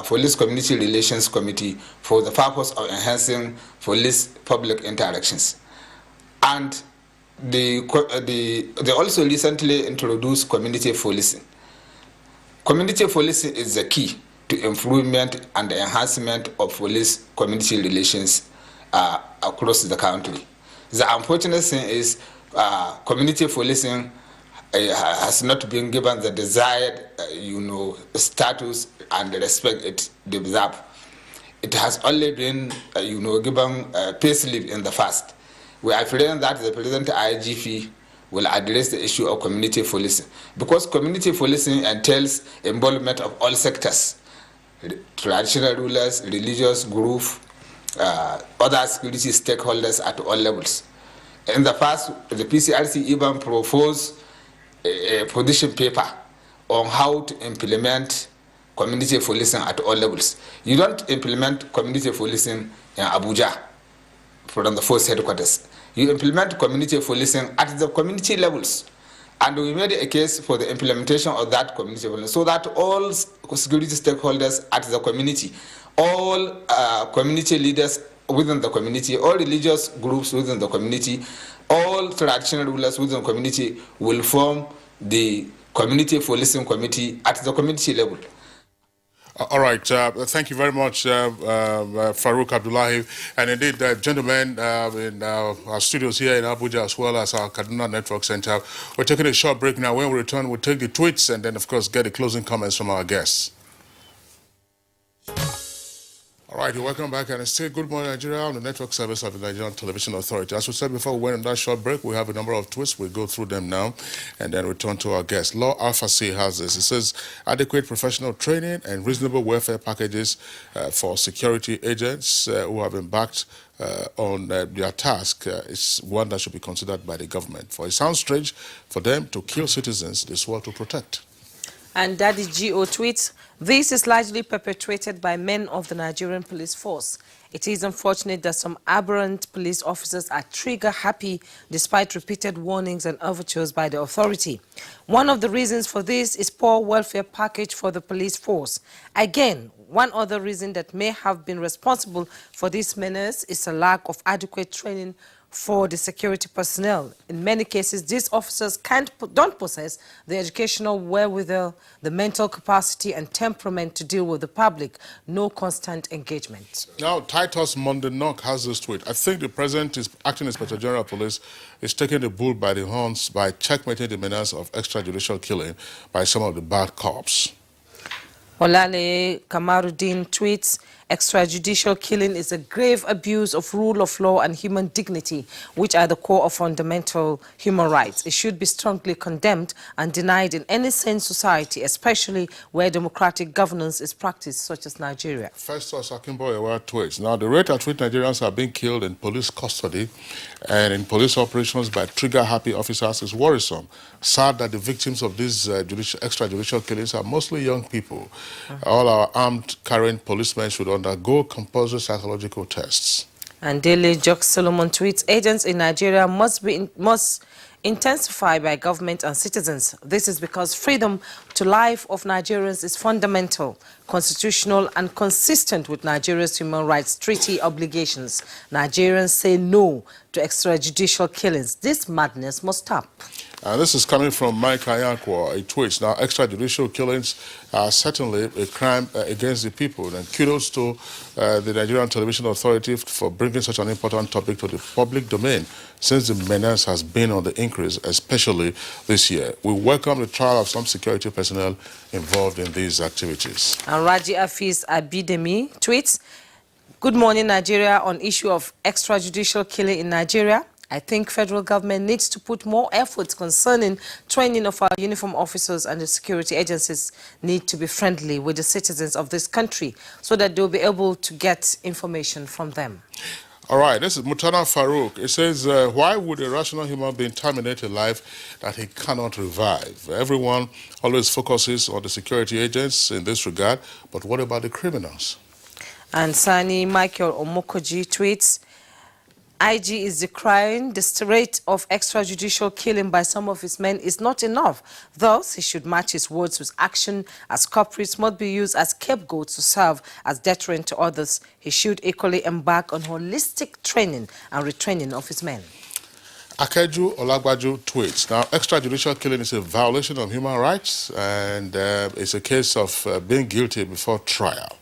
Police Community Relations Committee for the purpose of enhancing police-public interactions. And they also recently introduced community policing. Community policing is the key to improvement and enhancement of police-community relations across the country. The unfortunate thing is community policing has not been given the desired, status and respect it deserves. It has only been, given payslip in the past. We are praying that the present IGP will address the issue of community policing, because community policing entails involvement of all sectors: traditional rulers, religious groups, other security stakeholders at all levels. In the past, the PCRC even proposed a position paper on how to implement community policing at all levels. You don't implement community policing in Abuja from the force headquarters. You implement community policing at the community levels. And we made a case for the implementation of that community policing so that all security stakeholders at the community, all community leaders within the community, all religious groups within the community, all traditional rulers within the community will form the community policing committee at the community level. All right. Thank you very much, Farouk Abdullahi. And indeed, gentlemen, in our studios here in Abuja, as well as our Kaduna Network Center, we're taking a short break now. When we return, we'll take the tweets and then, of course, get the closing comments from our guests. All right, welcome back, and still good morning, Nigeria, on the network service of the Nigerian Television Authority. As we said before we went on that short break, we have a number of tweets. We'll go through them now and then return to our guest. Law Alpha C has this. It says, adequate professional training and reasonable welfare packages for security agents who have embarked on their task is one that should be considered by the government. For it sounds strange for them to kill citizens they swore to protect. And Daddy G.O. tweets, this is largely perpetrated by men of the Nigerian police force. It is unfortunate that some aberrant police officers are trigger-happy despite repeated warnings and overtures by the authority. One of the reasons for this is poor welfare package for the police force. Again, one other reason that may have been responsible for this menace is a lack of adequate training for the security personnel. In many cases, these officers don't possess the educational wherewithal, the mental capacity and temperament to deal with the public. No constant engagement. Now, Titus Mondenok has this tweet. I think the President, acting Inspector General of Police, is taking the bull by the horns by checkmating the menace of extrajudicial killing by some of the bad cops. Olale Kamaruddin tweets, extrajudicial killing is a grave abuse of rule of law and human dignity, which are the core of fundamental human rights. It should be strongly condemned and denied in any sane society, especially where democratic governance is practiced, such as Nigeria. Festus Akimboyewa tweets, now the rate at which Nigerians are being killed in police custody and in police operations by trigger-happy officers is worrisome. Sad that the victims of these extrajudicial killings are mostly young people. All our armed current policemen should undergo compulsory psychological tests. And Daily Jock Solomon tweets, agents in Nigeria must intensify by government and citizens. This is because freedom to life of Nigerians is fundamental, constitutional and consistent with Nigeria's human rights treaty obligations. Nigerians say no to extrajudicial killings. This madness must stop. This is coming from Mike Ayankwa. He tweets, now extrajudicial killings are certainly a crime against the people. And kudos to the Nigerian Television Authority for bringing such an important topic to the public domain, since the menace has been on the increase, especially this year. We welcome the trial of some security personnel involved in these activities. And Raji Afiz Abidemi tweets, good morning, Nigeria, on issue of extrajudicial killing in Nigeria. I think federal government needs to put more efforts concerning training of our uniform officers, and the security agencies need to be friendly with the citizens of this country so that they'll be able to get information from them. All right, this is Mutana Farouk. It says, why would a rational human being terminate a life that he cannot revive? Everyone always focuses on the security agents in this regard, but what about the criminals? And Sani Michael Omokoji tweets, IG is decrying the rate of extrajudicial killing by some of his men is not enough. Thus, he should match his words with action, as culprits must be used as scapegoats to serve as deterrent to others. He should equally embark on holistic training and retraining of his men. Akeju Olagbaju tweets, now extrajudicial killing is a violation of human rights, and it's a case of being guilty before trial.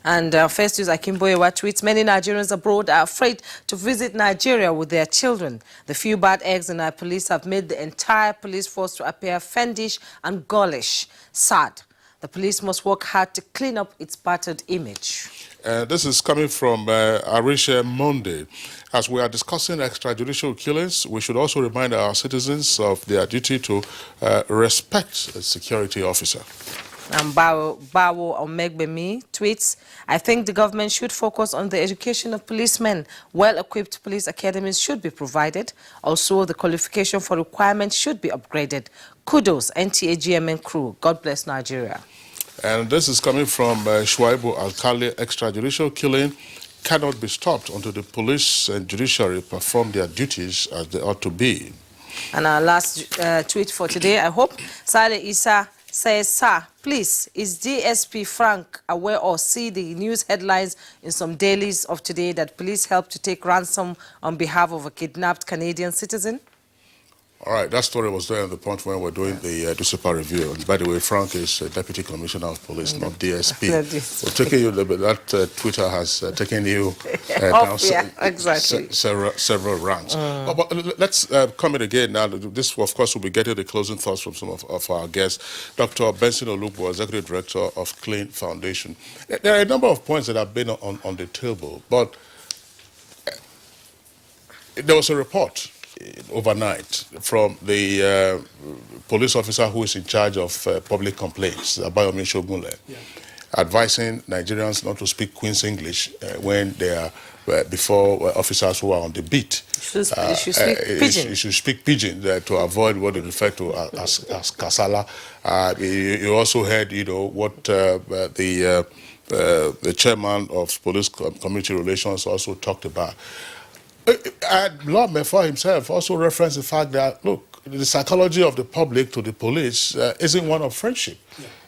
And Festus Akimboyewa tweets, many Nigerians abroad are afraid to visit Nigeria with their children. The few bad eggs in our police have made the entire police force to appear fiendish and gaulish. Sad. The police must work hard to clean up its battered image. This is coming from Arisha Monde. As we are discussing extrajudicial killings, we should also remind our citizens of their duty to respect a security officer. And Bawo Omegbemi tweets, I think the government should focus on the education of policemen. Well-equipped police academies should be provided. Also, the qualification for requirements should be upgraded. Kudos, NTA GMN crew. God bless Nigeria. And this is coming from Shuaibu Alkali. Extrajudicial killing cannot be stopped until the police and judiciary perform their duties as they ought to be. And our last tweet for today, I hope, Saleh Isa says, sir, please, is DSP Frank aware or see the news headlines in some dailies of today that police helped to take ransom on behalf of a kidnapped Canadian citizen? All right, that story was there at the point when we're doing the super review. And by the way, Frank is Deputy Commissioner of Police, not DSP. We're taking you, that Twitter has taken you down exactly. several ranks. But let's comment again now. This, of course, will be getting the closing thoughts from some of our guests. Dr. Benson Olugbo, Executive Director of Clean Foundation. There are a number of points that have been on the table, but there was a report overnight from the police officer who is in charge of public complaints, Abayomi Shogunle, advising Nigerians not to speak Queen's English when before officers who are on the beat. You should speak pidgin. You should speak pidgin to avoid what they refer to as kasala. You also heard, what the chairman of police community relations also talked about. Lord Mefor himself also referenced the fact that, look, the psychology of the public to the police isn't one of friendship.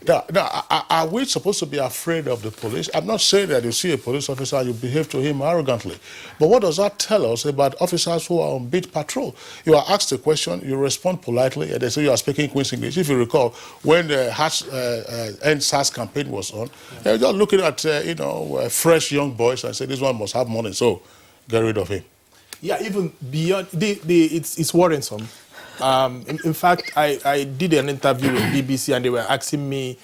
Yeah. Now, are we supposed to be afraid of the police? I'm not saying that you see a police officer, you behave to him arrogantly. But what does that tell us about officers who are on beat patrol? You are asked a question, you respond politely, and they say you are speaking Queen's English. If you recall, when the End SARS campaign was on, they were just looking at, fresh young boys and say, this one must have money, so get rid of him. Yeah, even beyond, it's worrisome. In fact, I did an interview with BBC and they were asking me,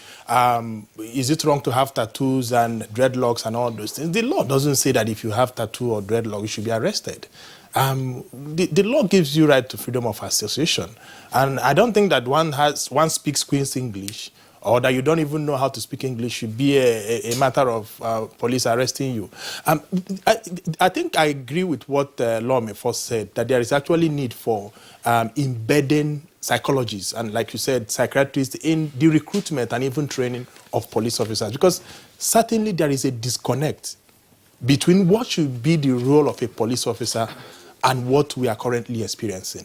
is it wrong to have tattoos and dreadlocks and all those things? The law doesn't say that if you have tattoo or dreadlock, you should be arrested. The law gives you right to freedom of association. And I don't think that one speaks Queen's English or that you don't even know how to speak English should be a matter of police arresting you. I think I agree with what Law Mefor said, that there is actually need for embedding psychologists and, like you said, psychiatrists in the recruitment and even training of police officers, because certainly there is a disconnect between what should be the role of a police officer and what we are currently experiencing.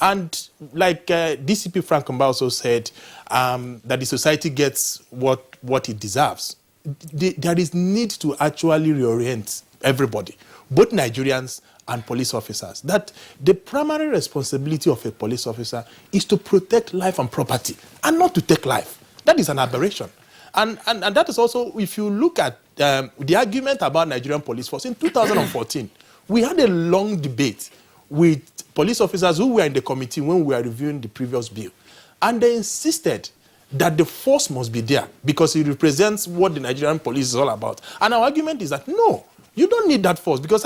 And like DCP Frank Mba also said, that the society gets what it deserves. There is need to actually reorient everybody, both Nigerians and police officers, that the primary responsibility of a police officer is to protect life and property and not to take life. That is an aberration. And that is also, if you look at the argument about Nigerian police force, in 2014, we had a long debate with police officers who were in the committee when we were reviewing the previous bill. And they insisted that the force must be there because it represents what the Nigerian police is all about. And our argument is that, no, you don't need that force because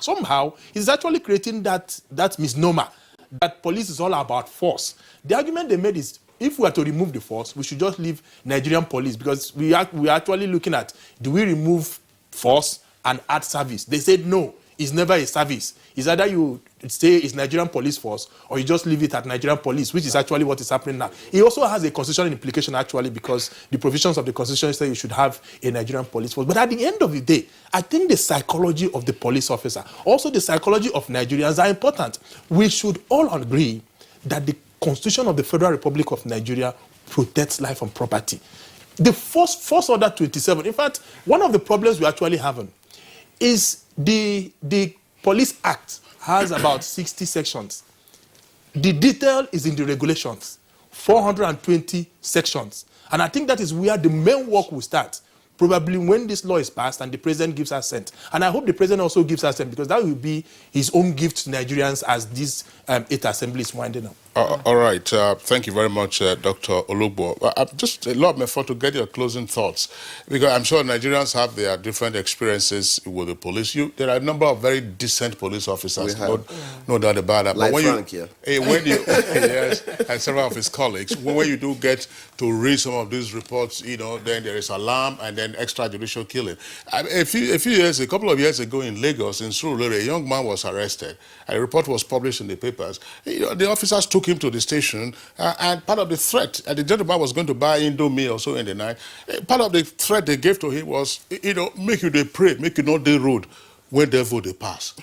somehow it's actually creating that misnomer that police is all about force. The argument they made is, if we are to remove the force, we should just leave Nigerian police, because we are actually looking at, do we remove force and add service? They said no, it's never a service. It's either you say it's Nigerian police force or you just leave it at Nigerian police, which is actually what is happening now. It also has a constitutional implication actually, because the provisions of the constitution say you should have a Nigerian police force. But at the end of the day, I think the psychology of the police officer, also the psychology of Nigerians are important. We should all agree that the Constitution of the Federal Republic of Nigeria protects life and property. The Force Order 27, in fact, one of the problems we're actually having is the Police Act has about 60 sections. The detail is in the regulations, 420 sections. And I think that is where the main work will start, probably when this law is passed and the president gives assent. And I hope the president also gives assent, because that will be his own gift to Nigerians as this 8th Assembly is winding up. All right. Thank you very much, Dr. Olugbo. Just a lot more to get your closing thoughts, because I'm sure Nigerians have their different experiences with the police. There are a number of very decent police officers, no doubt about that. Like but when Frank you, yes, and several of his colleagues, when you do get to read some of these reports, then there is alarm and then extrajudicial killing. A couple of years ago in Lagos, in Surulere, a young man was arrested. A report was published in the papers. The officers took him to the station, and part of the threat, and the gentleman was going to buy Indomie or so in the night, part of the threat they gave to him was, make you they pray, make you not the road when devil they pass.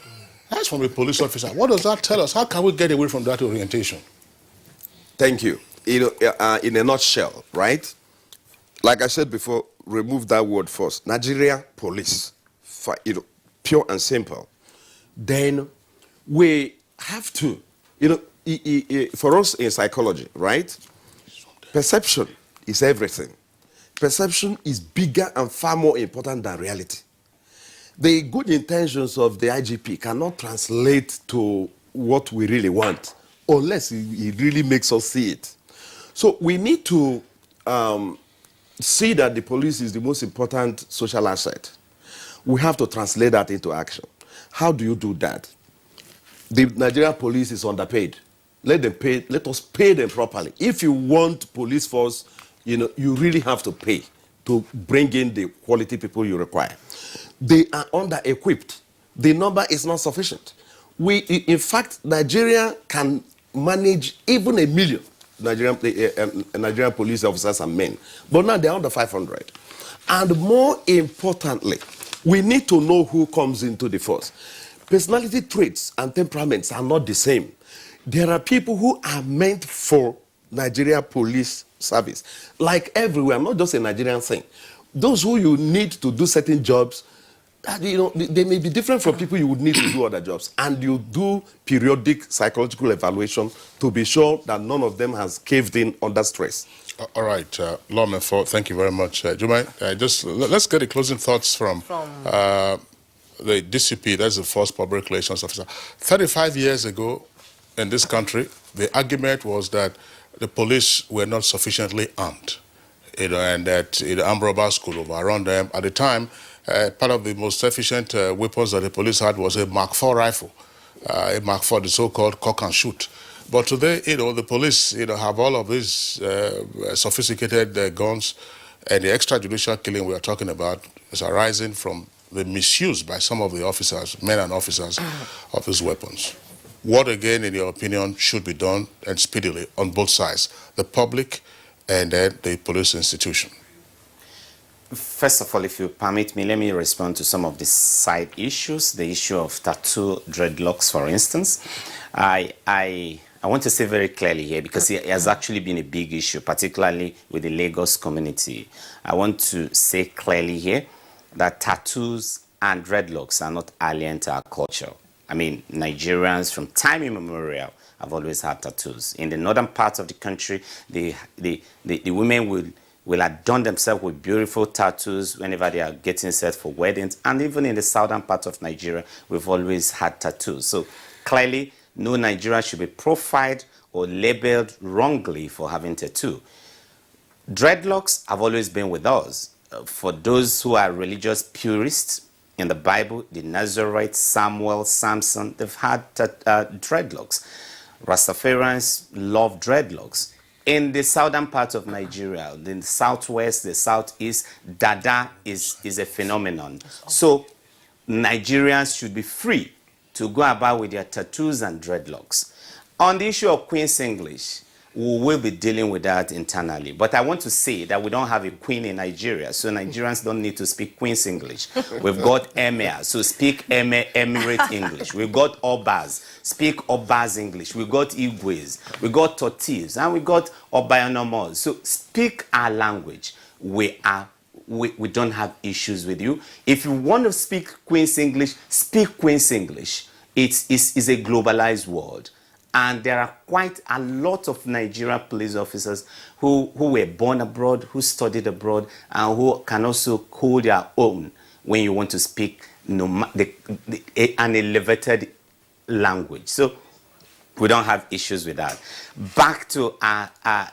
That's from a police officer. What does that tell us? How can we get away from that orientation? Thank you. In a nutshell, right? Like I said before, remove that word first. Nigeria police, pure and simple. Then we have to, for us in psychology, right? Perception is everything. Perception is bigger and far more important than reality. The good intentions of the IGP cannot translate to what we really want unless he really makes us see it. So we need to see that the police is the most important social asset. We have to translate that into action. How do you do that? The Nigerian police is underpaid. Let us pay them properly. If you want police force, you really have to pay to bring in the quality people you require. They are under-equipped. the number is not sufficient. In fact, Nigeria can manage even 1 million Nigerian police officers and men, but now they're under 500. And more importantly, we need to know who comes into the force. Personality traits and temperaments are not the same. There are people who are meant for Nigeria police service, like everywhere, not just a Nigerian thing. Those who you need to do certain jobs, they may be different from people you would need to do other jobs. And you do periodic psychological evaluation to be sure that none of them has caved in under stress. All right, Lawman, thank you very much. Jumai, let's get the closing thoughts from the DCP, that's the Force Public Relations Officer. 35 years ago in this country, the argument was that the police were not sufficiently armed, and that the armed robbers could overrun them. At the time, part of the most efficient weapons that the police had was a Mark IV rifle, a Mark IV, the so-called cock and shoot. But today, the police, have all of these sophisticated guns, and the extrajudicial killing we are talking about is arising from the misuse by some of the officers, men and officers, of these weapons. What, again, in your opinion, should be done, and speedily, on both sides, the public and then the police institution? First of all, if you permit me, let me respond to some of the side issues. The issue of tattoo dreadlocks, for instance. I want to say very clearly here, because it has actually been a big issue, particularly with the Lagos community. I want to say clearly here that tattoos and dreadlocks are not alien to our culture. I mean, Nigerians from time immemorial have always had tattoos. In the northern part of the country, the women will adorn themselves with beautiful tattoos whenever they are getting set for weddings. And even in the southern part of Nigeria, we've always had tattoos. So clearly, no Nigerian should be profiled or labeled wrongly for having tattoo. Dreadlocks have always been with us. For those who are religious purists, in the Bible, the Nazarites, Samuel, Samson, they've had dreadlocks. Rastafarians love dreadlocks. In the southern part of Nigeria, in the southwest, the southeast, Dada is a phenomenon. So Nigerians should be free to go about with their tattoos and dreadlocks. On the issue of Queen's English, we will be dealing with that internally. But I want to say that we don't have a queen in Nigeria, so Nigerians don't need to speak Queen's English. We've got Emir, so speak Emirate English. We've got Obas, speak Obas English. We've got Igwes, we've got Totis, and we've got Obayanomos. So speak our language. We don't have issues with you. If you want to speak Queen's English, speak Queen's English. It's a globalized world. And there are quite a lot of Nigerian police officers who were born abroad, who studied abroad, and who can also hold their own when you want to speak an elevated language. So we don't have issues with that. Back to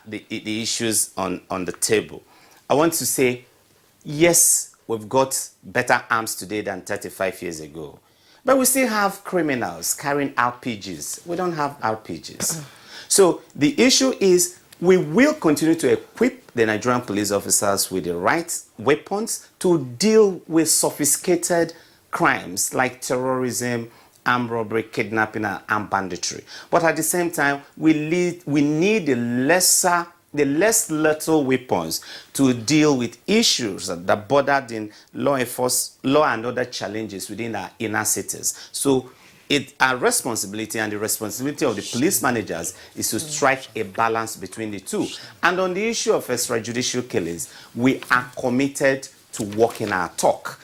the issues on the table. I want to say, yes, we've got better arms today than 35 years ago. But we still have criminals carrying RPGs. We don't have RPGs. So the issue is we will continue to equip the Nigerian police officers with the right weapons to deal with sophisticated crimes like terrorism, armed robbery, kidnapping, and armed banditry. But at the same time, we need the less lethal weapons to deal with issues that bordered in law and other challenges within our inner cities. So our responsibility and the responsibility of the police managers is to strike a balance between the two. And on the issue of extrajudicial killings, we are committed to walking our talk.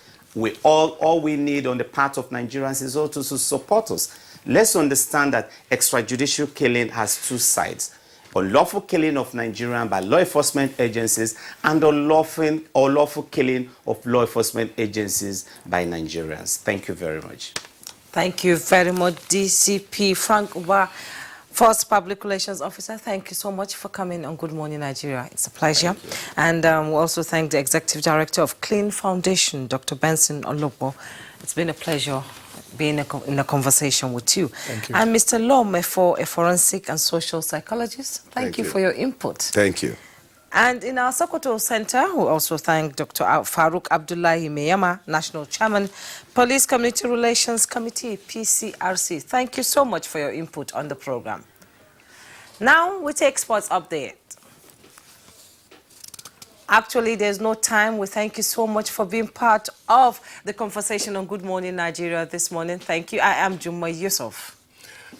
All we need on the part of Nigerians is also to support us. Let's understand that extrajudicial killing has two sides. Unlawful killing of Nigerians by law enforcement agencies and unlawful killing of law enforcement agencies by Nigerians. Thank you very much. Thank you very much, DCP Frank Uba, Force Public Relations Officer. Thank you so much for coming on Good Morning Nigeria. It's a pleasure. And we also thank the Executive Director of Clean Foundation, Dr. Benson Olopo. It's been a pleasure being in a conversation with you. Thank you. And Mr. Lome, for a forensic and social psychologist, thank you for your input. Thank you. And in our Sokoto Center, we also thank Dr. Farouk Abdullahi Meyama, National Chairman, Police Community Relations Committee, PCRC. Thank you so much for your input on the program. Now we take sports update. Actually, there's no time. We thank you so much for being part of the conversation on Good Morning Nigeria this morning. Thank you. I am Juma Yusuf.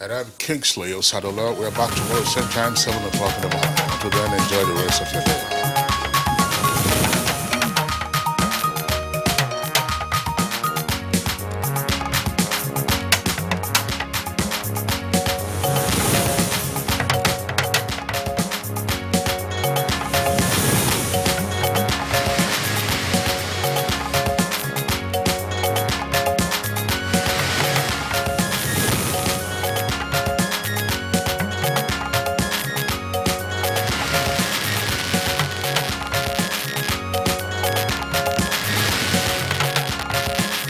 And I'm Kingsley Osadola. We're back tomorrow, same time, 7 o'clock in the morning. Until then, enjoy the rest of your day.